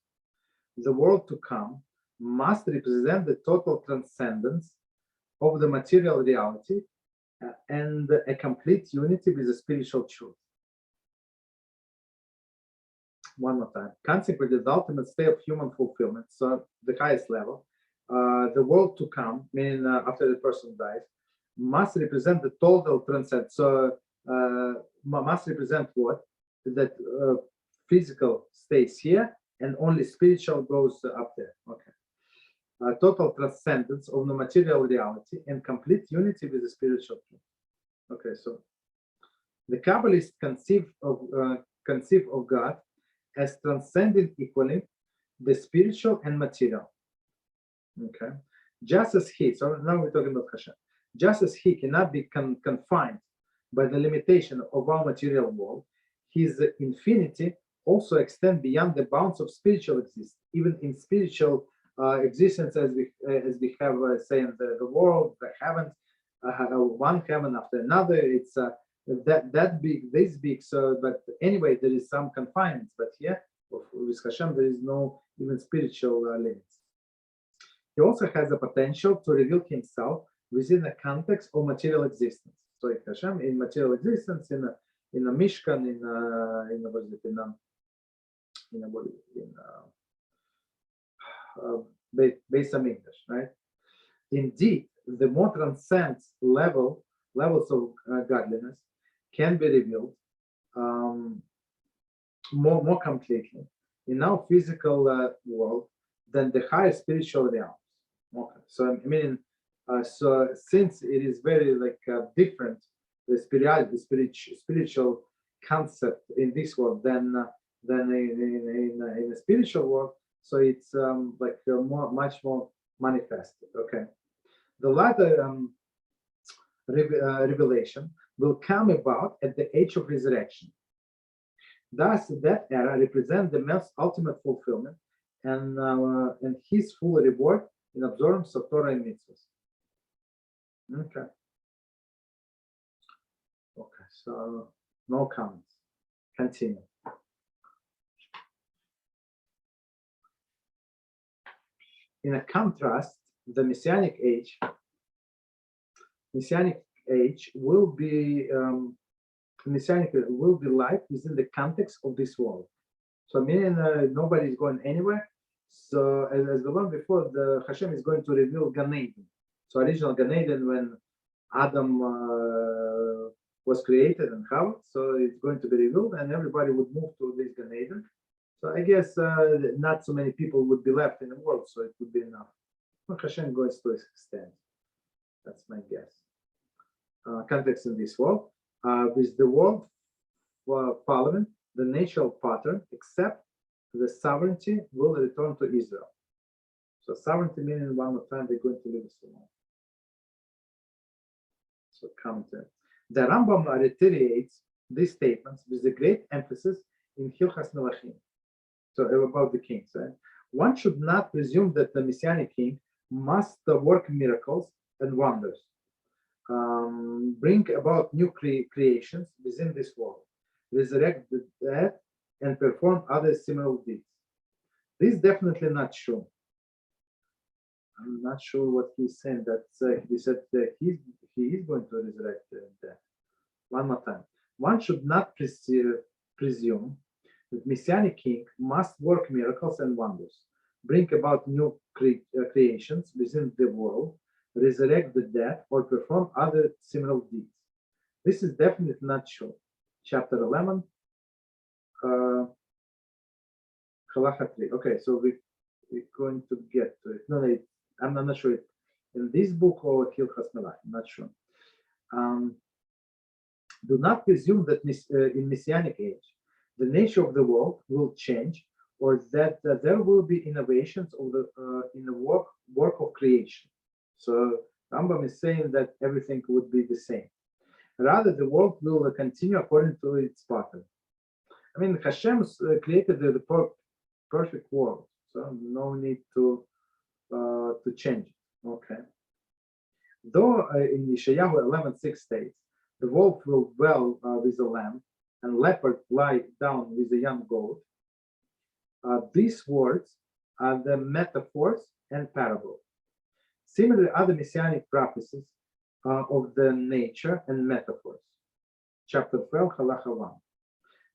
the world to come, must represent the total transcendence of the material reality and a complete unity with the spiritual truth. One more time. Consequently, the ultimate state of human fulfillment, so the highest level, the world to come, meaning after the person dies, must represent the total transcendence. So must represent what? That physical stays here and only spiritual goes up there. Okay. Total transcendence of the material reality and complete unity with the spiritual truth. Okay, so the Kabbalists conceive of God as transcending equally the spiritual and material. Okay, just as he, so now we're talking about HaShem, just as he cannot be confined by the limitation of our material world, his infinity also extends beyond the bounds of spiritual existence. Even in spiritual existence, as we have say in the world, the heavens, one heaven after another, it's that big, this big. So, but anyway, there is some confinements. But here, with HaShem, there is no even spiritual limits. He also has the potential to reveal himself within the context of material existence. So, if HaShem in material existence, in a Mishkan, based on English, right? Indeed, the more transcends levels of godliness can be revealed more completely in our physical world than the higher spiritual realms. Okay. So I mean, so since it is very different, the spiritual concept in this world than in the spiritual world, so it's much more manifested. Okay, the latter revelation will come about at the age of resurrection. Thus, that era represents the most ultimate fulfillment and his full reward in observance of Torah and mitzvahs. Okay. Okay, so no comments. Continue. In a contrast, the Messianic age will be life within the context of this world. So meaning nobody is going anywhere. So as the one before, the HaShem is going to reveal Gan Eden. So original Gan Eden when Adam was created and Chava, so it's going to be revealed, and everybody would move to this Gan Eden. So I guess not so many people would be left in the world, so it would be enough. But HaShem goes to extend. That's my guess. Context in this world. With the world following the natural pattern, except the sovereignty will return to Israel. So sovereignty meaning one more time they're going to leave us alone. So commentary. The Rambam reiterates these statements with a great emphasis in Hilchot Melachim. So about the kings, right? One should not presume that the Messianic king must work miracles and wonders, bring about new creations within this world, resurrect the dead, and perform other similar deeds. This is definitely not true. I'm not sure what he's saying. That he said that he is going to resurrect the dead. One more time. One should not presume that Messianic king must work miracles and wonders, bring about new creations within the world, resurrect the dead, or perform other similar deeds. This is definitely not true. Chapter 11, Halacha 3. Okay, so we're going to get to it. No, I'm not sure it in this book or Hilchot Melachim. I'm not sure. Do not presume that in Messianic age, the nature of the world will change, or that there will be innovations of in the work of creation. So Rambam is saying that everything would be the same. Rather, the world will continue according to its pattern. I mean, Hashem created the perfect world, so no need to change it. Okay. Though in Yeshayahu 11:6 states, the wolf will dwell with the lamb, and leopard lie down with the young goat. These words are the metaphors and parables. Similarly, other messianic prophecies of the nature and metaphors. Chapter 12, Halacha 1.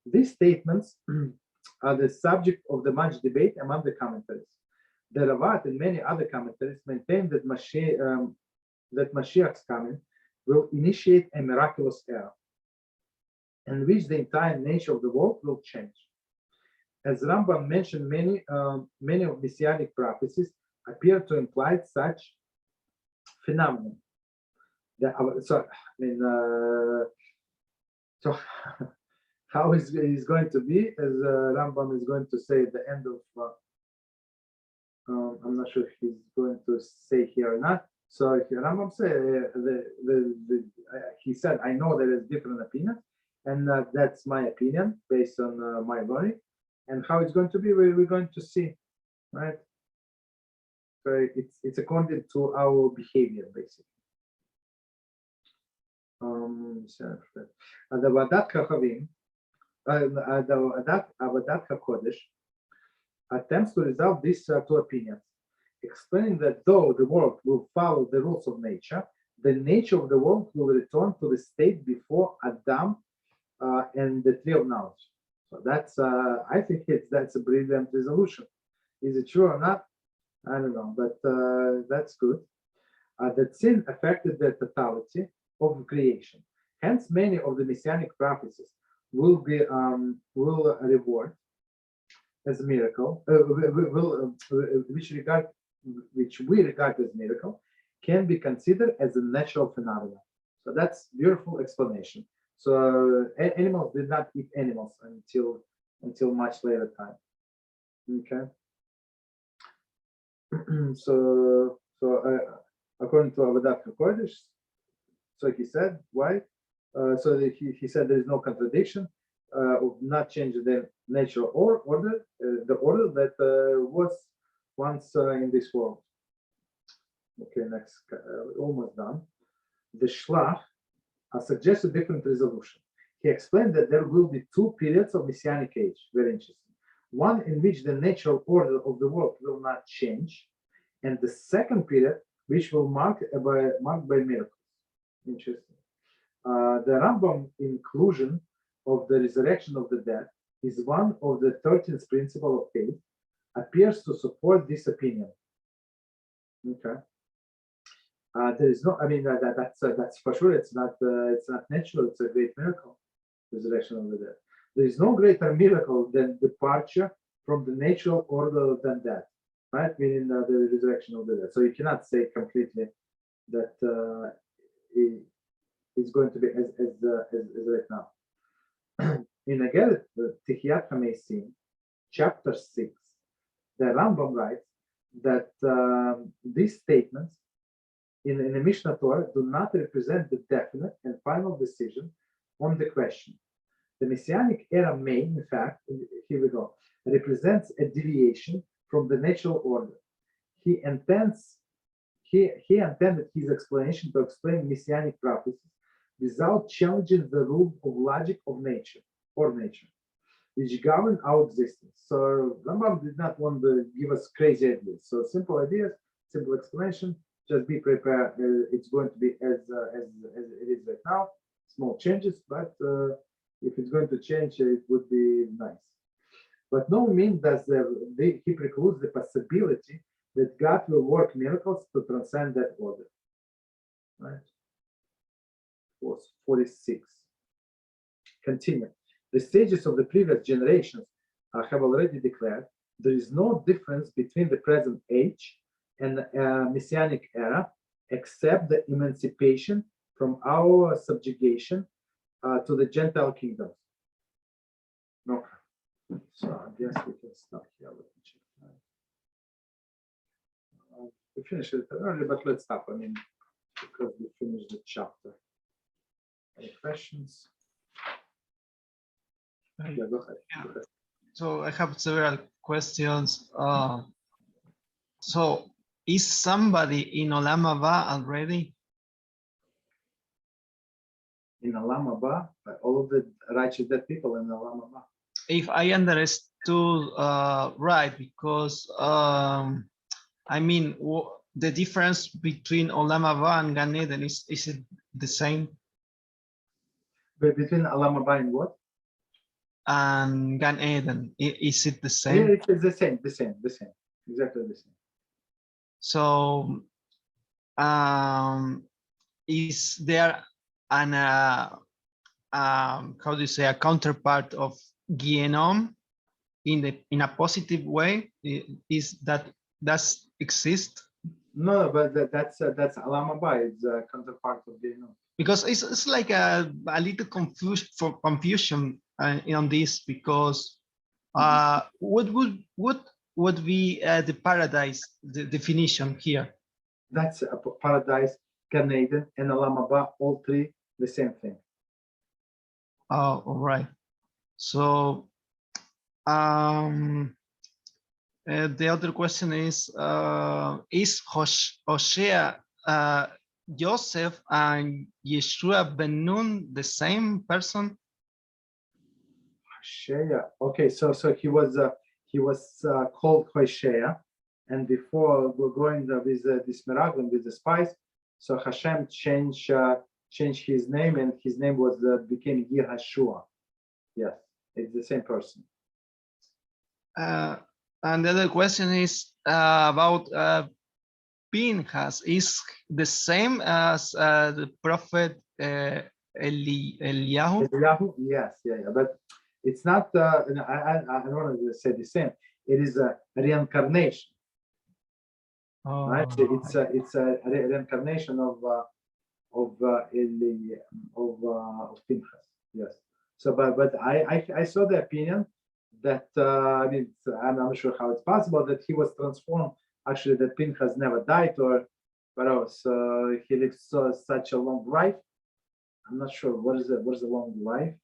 These statements are the subject of the much debate among the commentaries. The Ravat and many other commentaries maintain that Mashiach's coming will initiate a miraculous era, in which the entire nature of the world will change. As Rambam mentioned, many of messianic prophecies appear to imply such phenomenon. So how is going to be, as Rambam is going to say at the end of, I'm not sure if he's going to say here or not. So Rambam said, he said, I know there is different opinions, and that's my opinion based on my learning. And how it's going to be, we're going to see, right? So it's according to our behavior, basically. The Vadat Chachavim, the Vadat HaKodesh attempts to resolve these two opinions, explaining that though the world will follow the rules of nature, the nature of the world will return to the state before Adam and the tree of knowledge. So that's, I think that's a brilliant resolution. Is it true or not? I don't know, but that's good. That sin affected the totality of creation. Hence, many of the messianic prophecies will reward as a miracle, which we regard as miracle, can be considered as a natural phenomenon. So that's beautiful explanation. So animals did not eat animals until much later time. Okay. So according to Avodat HaKodesh, so he said, why? So he said there is no contradiction of not changing the natural order, the order that was once in this world. Okay, next, almost done. The Shlach suggests a different resolution. He explained that there will be two periods of Messianic age, very interesting. One in which the natural order of the world will not change, and the second period which will marked by miracles. Interesting. The Rambam inclusion of the resurrection of the dead is one of the 13th principles of faith, appears to support this opinion. Okay. There is no, I mean, that's for sure. It's not natural. It's a great miracle, resurrection of the dead. There is no greater miracle than departure from the natural order than that, right? Meaning the resurrection of the dead. So you cannot say completely that it's going to be as right now. In again, Tikkun HaMeisim, chapter 6, the Rambam writes that these statements in the Mishneh Torah do not represent the definite and final decision on the question. The Messianic era may, in fact, here we go, represents a deviation from the natural order. He intended his explanation to explain Messianic prophecies without challenging the rule of logic of nature, which govern our existence. So Rambam did not want to give us crazy ideas. So simple ideas, simple explanation. Just be prepared. It's going to be as it is right now. Small changes, but if it's going to change, it would be nice. But no means does he precludes the possibility that God will work miracles to transcend that order. Right? 46. Continue. The sages of the previous generations have already declared there is no difference between the present age and the Messianic era, except the emancipation from our subjugation to the Gentile kingdoms. Okay. So I guess we can stop here. Let me check. We finished it early, but let's stop. I mean, because we finished the chapter. Any questions? Yeah, go ahead. Yeah. So I have several questions. So is somebody in Olam Haba already? In Olam Haba, all of the righteous dead people in Olam Haba. If I understood right, because I mean, the difference between Olam Haba and Gan Eden is it the same? But between Olam Haba and what? And Gan Eden, is it the same? Yeah, it's the same, exactly the same. So, is there an how do you say, a counterpart of Gehenom in a positive way? Is does exist? No, but that's Olam Haba. It's a counterpart of Gehenom. Because it's like a little confusion on this, because what would be the paradise, the definition here? That's a paradise, Gan Eden, and Olam Haba, all three the same thing. Oh, all right. So the other question is Hosea, Joseph and Yeshua ben Nun the same person? Hosea. Okay, so he was called Hosea, and before we're going with this miracle with the spies, so HaShem changed his name, and his name became Yehashua. Yes, it's the same person. And the other question is about Pinchas. Is the same as the prophet Eliyahu? Eliyahu? Yes, yeah. But it's not, I don't want to say the same. It is a reincarnation, right? It's a reincarnation of Pinchas. Yes. So, but I saw the opinion that I mean, I'm not sure how it's possible that he was transformed. Actually, that Pinchas never died, or whatever. So he lived such a long life. I'm not sure what is a long life.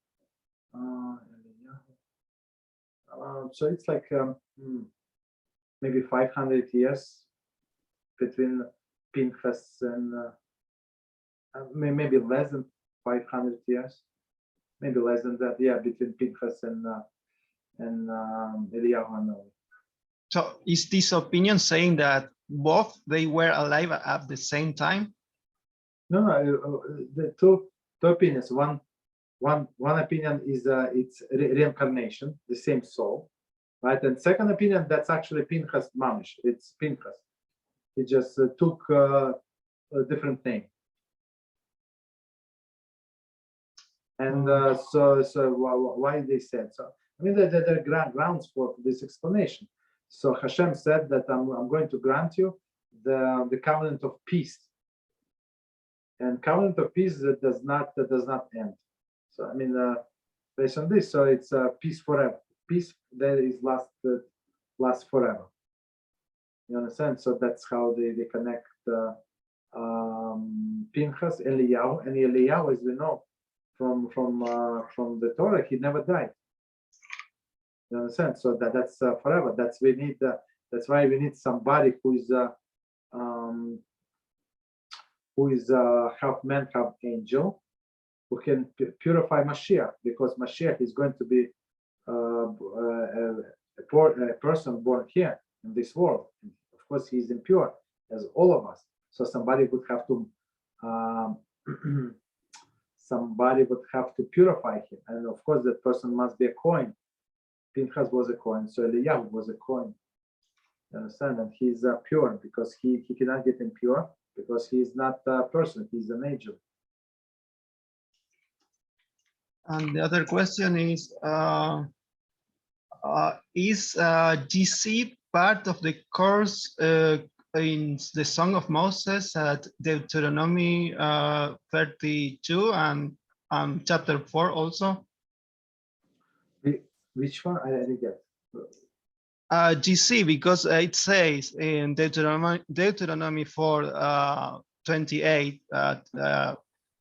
So it's like maybe 500 years between Pinchas and maybe less than 500 years, maybe less than that. Yeah, between Pinchas and Eliyahu. So is this opinion saying that both they were alive at the same time? No, the two opinions. One opinion is it's reincarnation, the same soul, right? And second opinion, that's actually Pinchas mamish. It's Pinchas. He just took a different name. And so why they said so? I mean, there are grounds for this explanation. So HaShem said that I'm going to grant you the covenant of peace, and covenant of peace that does not end. So I mean, based on this, so it's peace forever. Peace that is last forever. You understand? So that's how they connect Pinchas, Eliyahu, and Eliyahu, as we know from the Torah, he never died. You understand? So that's forever. That's why we need somebody who is half man, half angel, who can purify Mashiach, because Mashiach is going to be a person born here in this world. Of course, he is impure, as all of us. So somebody would have to purify him, and of course, that person must be a Kohen. Pinchas was a Kohen, so Eliyahu was a Kohen. You understand? And he's pure, because he cannot get impure, because he is not a person; he's an angel. And the other question is GC part of the course in the Song of Moses at Deuteronomy 32 and chapter 4 also? Which one? I didn't get. GC, because it says in Deuteronomy 4:28 that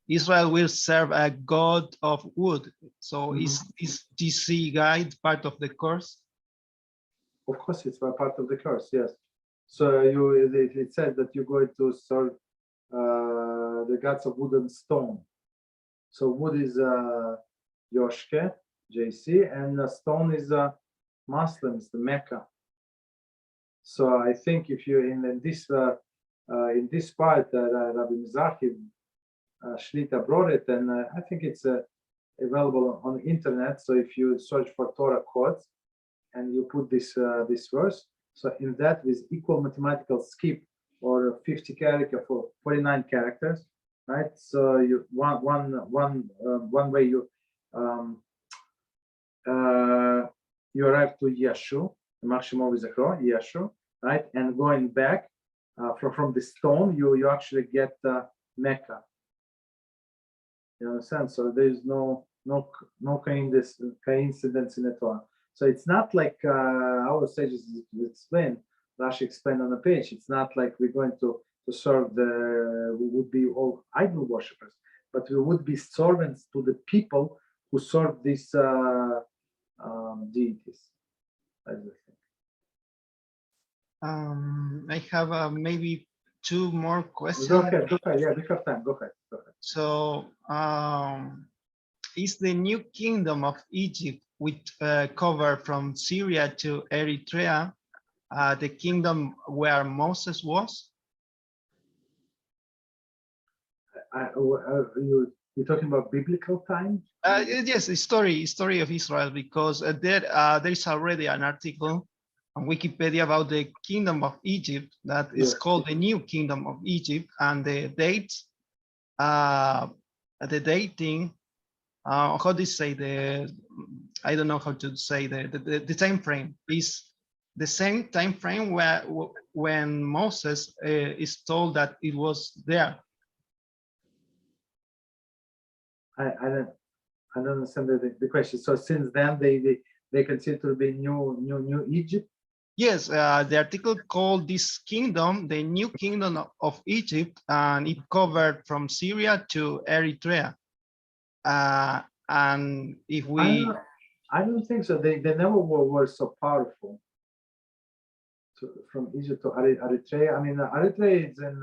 Israel will serve a God of wood. So is this GC guide part of the course? Of course, it's part of the course. Yes. So it says that you're going to serve the gods of wood and stone. So wood is Yoshke, JC, and stone is Muslims, the Mecca. So I think if you in this part, Rabbi Mizrahi Shlita brought it, and I think it's available on the internet. So if you search for Torah codes and you put this verse, so in that with equal mathematical skip or 50 character for 49 characters, right? So you one way you arrive to Yeshu, Maximum Zechro, Yeshu, right? And going back from the stone, you actually get Mecca. You understand? So there is no coincidence in the Torah. So it's not like our sages explain, Rashi explained on the page. It's not like we're going to serve we would be all idol worshippers, but we would be servants to the people who serve these deities. I have maybe two more questions. Go ahead. Yeah, we have time. Go ahead. So, is the new kingdom of Egypt, which covered from Syria to Eritrea, the kingdom where Moses was? You're talking about biblical time? Yes, the story of Israel, because there is already an article on Wikipedia about the Kingdom of Egypt that is called the New Kingdom of Egypt, and the dates, the dating, how do you say I don't know how to say the time frame is the same time frame where when Moses is told that it was there. I don't understand the question. So since then they consider to be new Egypt. Yes, the article called this kingdom the New Kingdom of Egypt, and it covered from Syria to Eritrea. And if we, I don't think so. They never were so powerful. From Egypt to Eritrea. I mean, Eritrea is in,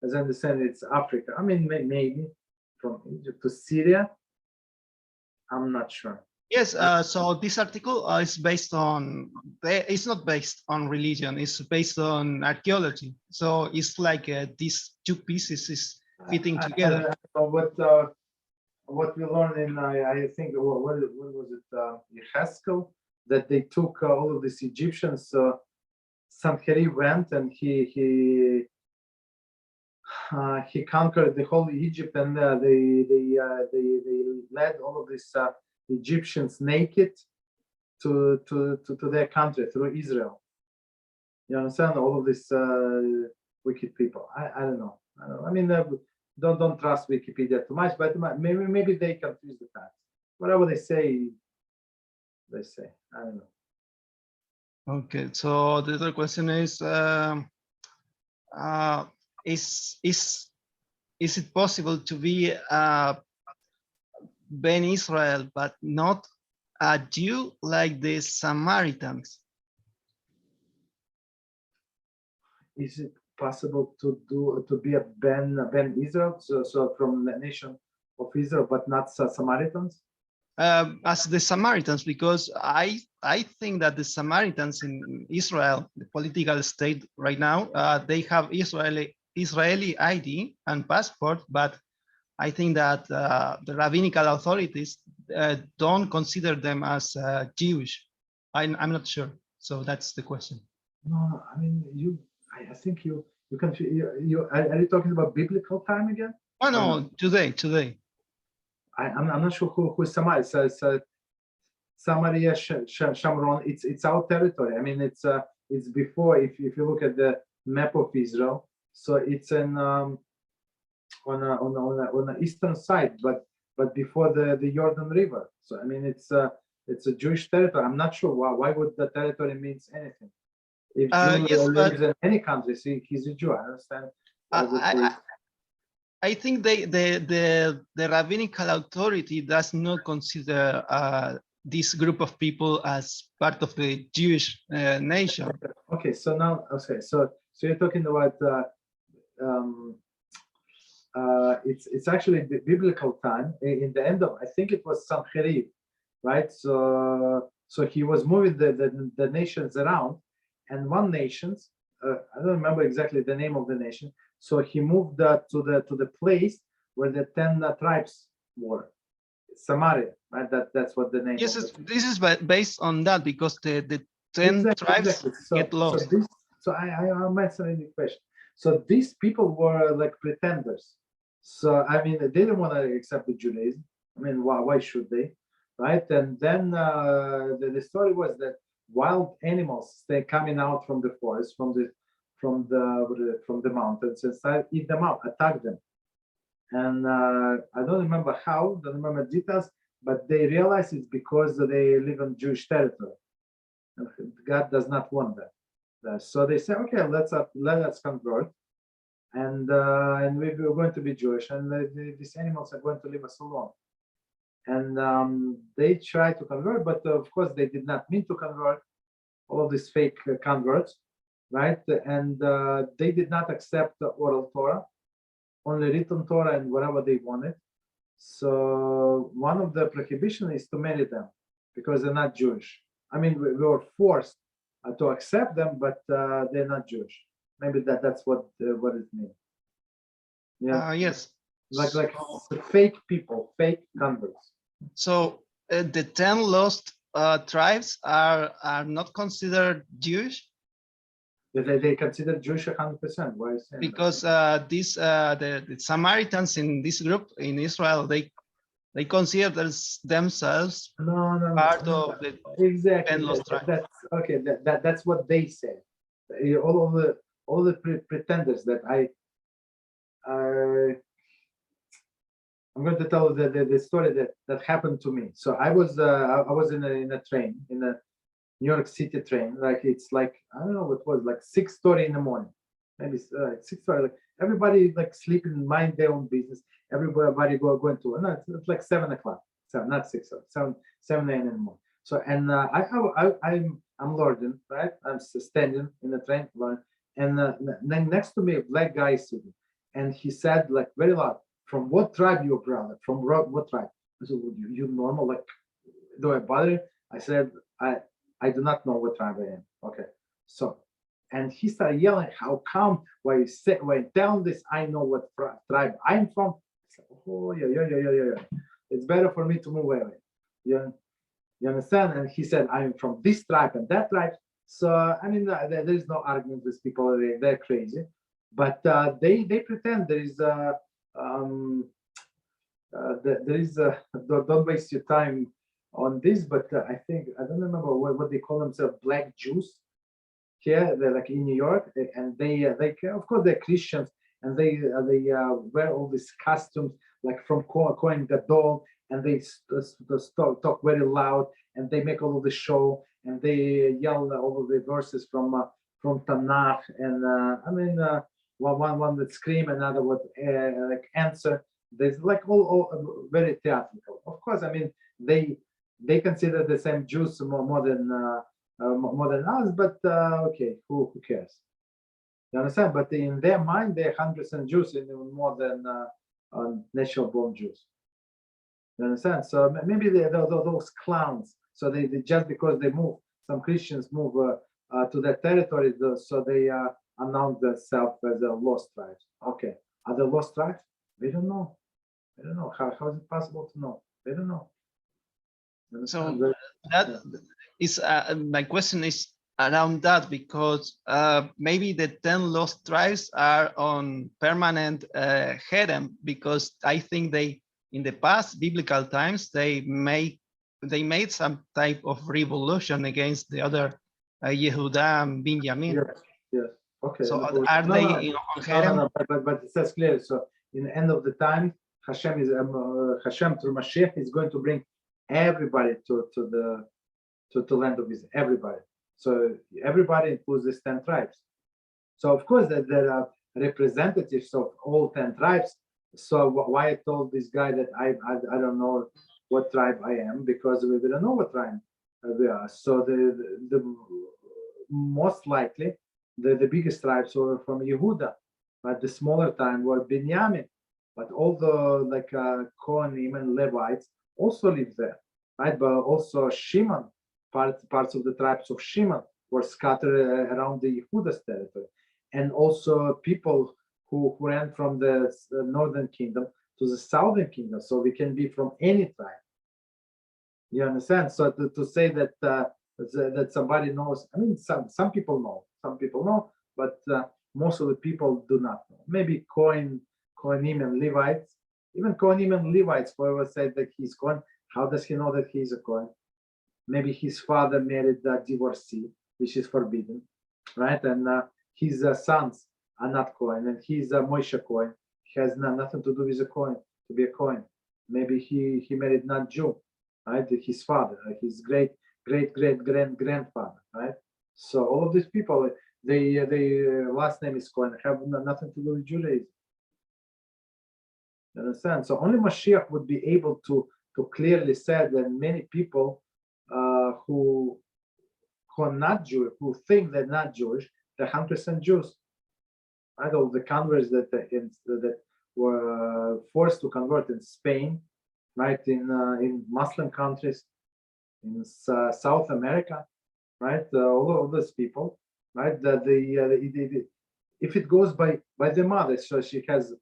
as I understand, it's Africa. I mean, maybe from Egypt to Syria. I'm not sure. Yes, so this article is based on, it's not based on religion, it's based on archaeology. So it's like these two pieces is fitting together. What we learned in, I think, what was it, Haskell, that they took all of these Egyptians, Sanherib went and he conquered the whole Egypt, and they led all of these Egyptians naked to their country through Israel. You understand? All of these wicked people. I don't know. I mean, don't trust Wikipedia too much, but maybe they confuse the facts. Whatever they say. I don't know. Okay, so the other question is it possible to be Ben Israel but not a Jew like the Samaritans? Is it possible to be a Ben Israel, so from the nation of Israel, but not Samaritans? As the Samaritans, because I think that the Samaritans in Israel, the political state right now, they have Israeli ID and passport, but I think that the rabbinical authorities don't consider them as Jewish. I'm not sure. So that's the question. No, I mean I think you are you talking about biblical time again? Oh no, today. I'm not sure who is Samaria. Samaria, Shamron. It's our territory. I mean, it's before. If you look at the map of Israel, so it's in on the eastern side, but before the Jordan River. So I mean, it's a Jewish territory. I'm not sure why would the territory means anything. If Jew lives in any country, so he's a Jew. I understand. I think the rabbinical authority does not consider this group of people as part of the Jewish nation. Okay, so now, so you're talking about it's actually the biblical time in the end of, I think it was Sanherib, right? So he was moving the nations around, and one nation, I don't remember exactly the name of the nation. So he moved to the place where the 10 tribes were, Samaria, right? That's what the name. Yes, this is based on that, because the 10 tribes get lost. So I'm answering the question. So these people were like pretenders. So I mean, they didn't want to accept the Judaism. I mean, why should they, right? And then the story was that wild animals, they coming out from the forest, from the mountains, and start eat them up, attack them. And I don't remember how, don't remember details, but they realize it's because they live on Jewish territory, and God does not want that. So they say, okay, let us convert, and we're going to be Jewish, and these animals are going to leave us alone. And they try to convert, but of course they did not mean to convert. All of these fake converts, right? And they did not accept the oral Torah, only written Torah and whatever they wanted. So one of the prohibitions is to marry them because they're not Jewish. I mean, we were forced to accept them, but they're not Jewish. Maybe that's what it means. Yeah. Yes. Like fake people, fake converts. So the 10 lost tribes are not considered Jewish? They consider Jewish 100%. Why is that? Because the Samaritans in this group in Israel, they consider themselves No, part of the exactly. 10 lost tribes. That's okay. That's what they say. All the pretenders that I'm going to tell the story that happened to me. So I was in a train, in a New York City train. Like it's like, I don't know what it was, like 6:30 in the morning, maybe 6:30. Like everybody like sleeping, mind their own business. Everybody going to. No, it's like 7 o'clock. So not 6, 7 a.m. in the morning. So and I'm loading, right? I'm standing in the train, and then next to me a black guy is sitting, and he said like very loud, "From what tribe your brother? From what tribe?" I said, well, you normal, like, do I bother you? I said, I do not know what tribe I am. Okay. So, and he started yelling, how come when you say, when tell this, I know what tribe I'm from. I said, oh, yeah. It's better for me to move away. You understand? And he said, I'm from this tribe and that tribe. So, I mean, there is no argument with people. They're crazy. But they pretend there is don't waste your time on this, but I think I don't remember what they call themselves, black Jews. Here they're like in New York, and they of course they're Christians, and they wear all these costumes like from Kohen Gadol, and they talk very loud, and they make all of the show, and they yell all of the verses from Tanakh, and I mean one would scream, another would like answer. There's like all very theatrical. Of course, I mean they consider the same Jews more than us, but okay, who cares? You understand? But in their mind, they're 100% Jews, and even more than natural-born Jews. You understand? So maybe they're those clowns. So they just because they move, some Christians move to that territory, so they announce themselves as a lost tribes. Okay, are they lost tribes? We don't know. I don't know. How is it possible to know? They don't know. So that is my question is around that, because maybe the 10 lost tribes are on permanent hedge, because I think they, in the past biblical times, they made some type of revolution against the other Yehuda and Benjamin. Yes. Okay. So are they on hedge? No, but it says clearly. So in the end of the time, HaShem is HaShem through Mashiach is going to bring everybody to the land of Israel. Everybody. So everybody includes these 10 tribes. So of course there are representatives of all 10 tribes. So why I told this guy that I don't know what tribe I am, because we don't know what tribe we are. So the most likely the biggest tribes were from Yehuda, but the smaller time were Binyamin. But all the like Kohanim and Levites also live there, right? But also Shimon, parts of the tribes of Shimon were scattered around the Yehuda's territory, and also people who ran from the northern kingdom to the southern kingdom. So we can be from any tribe. You understand? So to say that that somebody knows, I mean, some people know, but most of the people do not know. Maybe Kohanim and Levites, even Kohanim and Levites, whoever said that he's Kohen, how does he know that he's a Kohen? Maybe his father married a divorcee, which is forbidden, right? And his sons are not Kohen, and he's Moshe Kohen. He has nothing to do with a Kohen, to be a Kohen. Maybe he married not Jew, right? His father, his great grandfather, right? So all of these people, their last name is Kohen, have nothing to do with Judaism. You understand? So only Mashiach would be able to clearly say that many people who are not Jewish, who think they're not Jewish, they're 100% Jews. Right? All the converts that were forced to convert in Spain, right? In Muslim countries, in South America, right? All of those people, right? If it goes by the mother, so she has,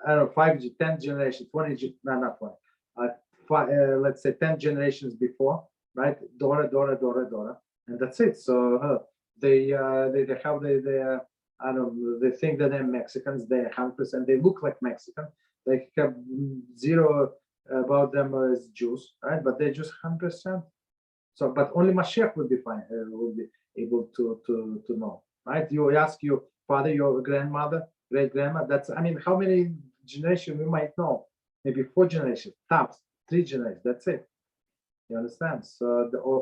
I don't know, 5, 10 generations, 20, not one, let's say 10 generations before, right? Dora, and that's it. So they have I don't know, they think that they're Mexicans. They're 100%. They look like Mexican. They have zero about them as Jews, right? But they're just 100%. So, but only Mashiach would be fine. Would be able to know, right? You ask your father, your grandmother, great grandma. That's, I mean, how many generations we might know? Maybe 4 generations, tops, 3 generations. That's it. You understand? So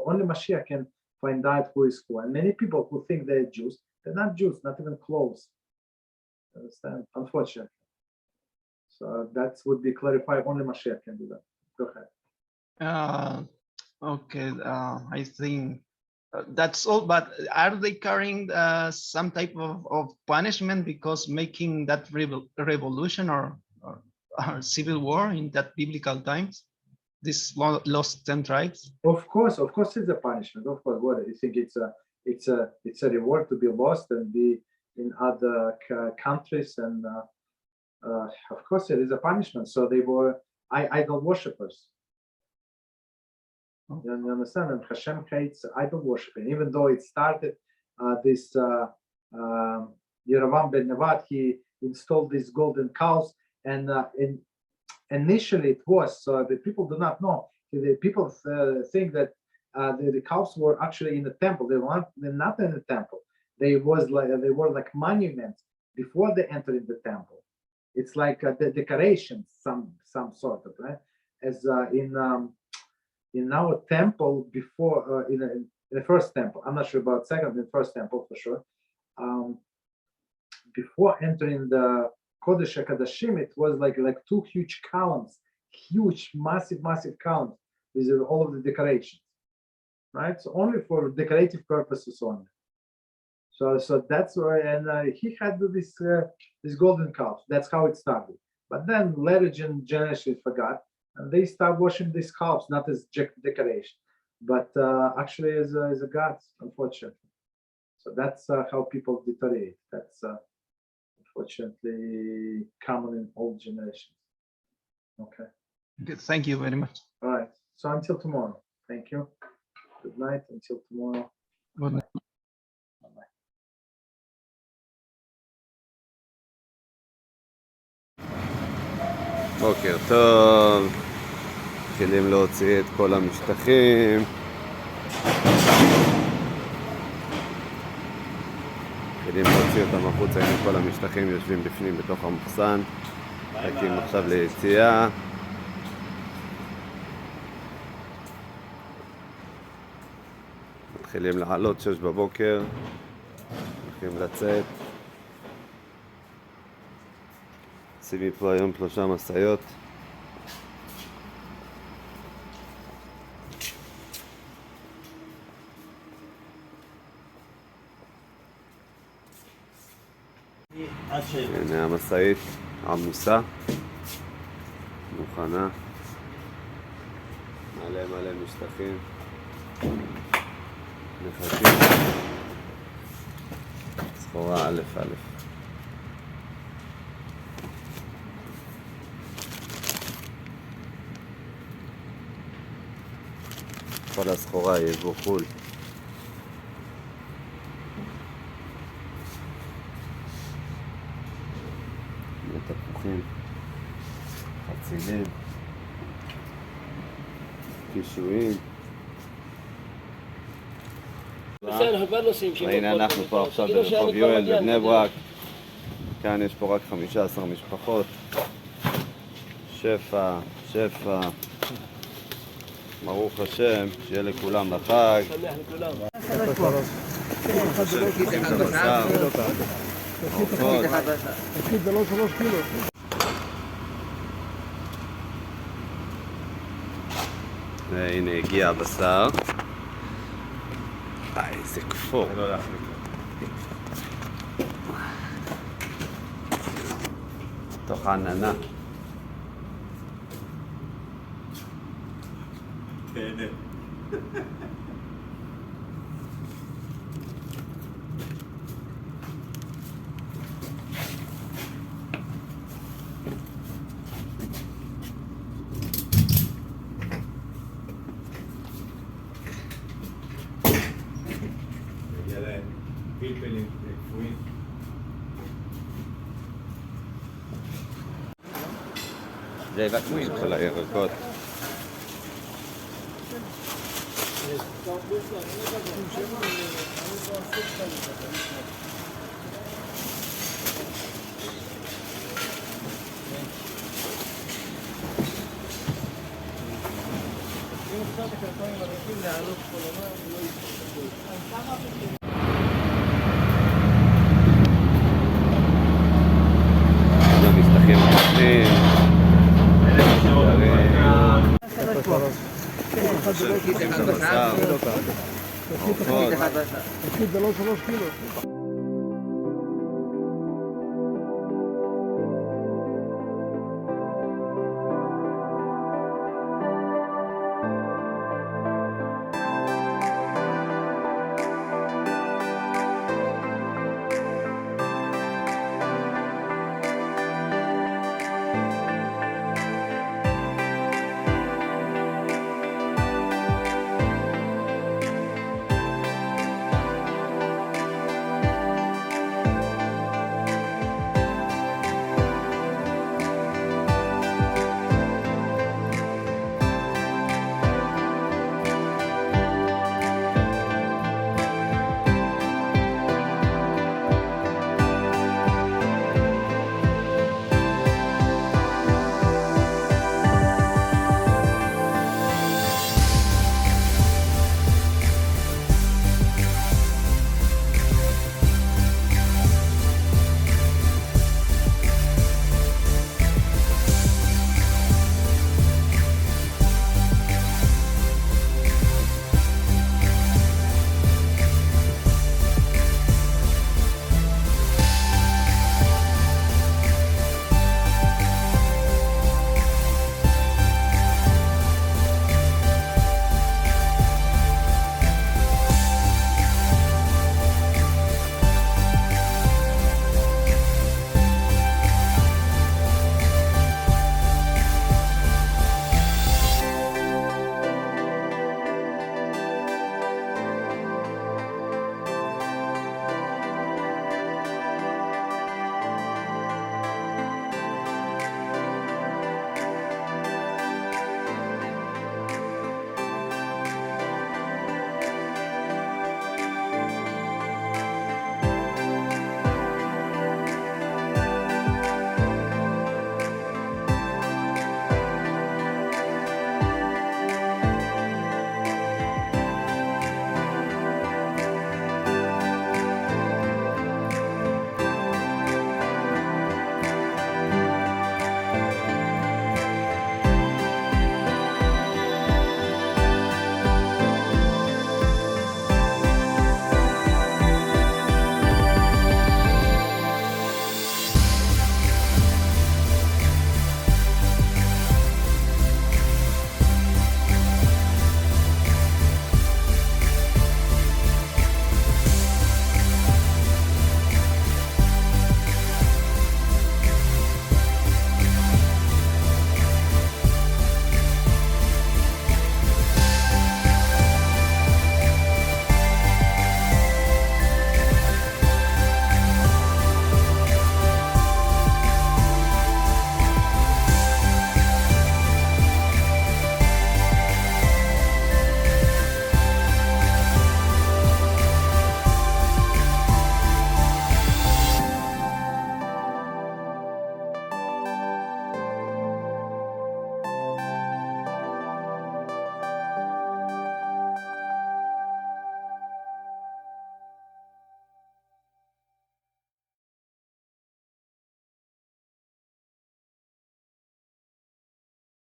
only Mashiach can find out who is who. And many people who think they're Jews, they're not Jews, not even close. You understand? Unfortunately. So that would be clarified. Only Mashiach can do that. Go ahead. Okay, I think that's all. But are they carrying some type of punishment because making that revolution or civil war in that biblical times? These lost 10 tribes. Of course, it's a punishment. Of course, what you think it's a reward to be lost and be in other countries, and of course it is a punishment. So they were idol worshippers. You understand? And HaShem hates idol worshiping, even though it started this Yerovam ben Nevat. He installed these golden cows, and initially it was so the people do not know. The people think that the cows were actually in the temple. They're not in the temple. They were like monuments before they entered in the temple. It's like the decorations, some sort of, right? As in our temple before in the first temple. I'm not sure about second and first temple for sure. Before entering the Kodesh HaKodashim, it was like 2 huge columns, huge, massive columns with all of the decorations, right? So only for decorative purposes only. So that's why, and he had this golden calf. That's how it started. But then later generations forgot, and they start worshiping these calves not as decoration, but actually as a god, unfortunately. So that's how people deteriorate. That's unfortunately common in all generations. Okay. Good. Thank you very much. All right. So until tomorrow. Thank you. Good night. Until tomorrow. Good night. Bye-bye. בוקר טוב, מתחילים להוציא את כל המשטחים. מתחילים להוציא אותם החוצה, עם כל המשטחים יושבים בפנים בתוך המחסן. מחכים עכשיו ליציאה. מתחילים לעלות 6 בבוקר, מתחילים לצאת. עשיתי פה היום 3 משאיות. הנה המשאית עמוסה, מוכנה, מלא משטחים, מחכים, סחורה א'. כל הסחורה יבוא חול. תפוחים, חצילים, קישואים. והנה אנחנו פה עכשיו ברחוב יואל בבני ברק. כאן יש פה רק 15 משפחות. שפע, ברוך השם, שיהיה לכולם לחג. שולחים את הבשר. והנה הגיע הבשר. איזה כפור. תוך העננה. של הירקות. גם משטחים קטנים. בשר, עופות.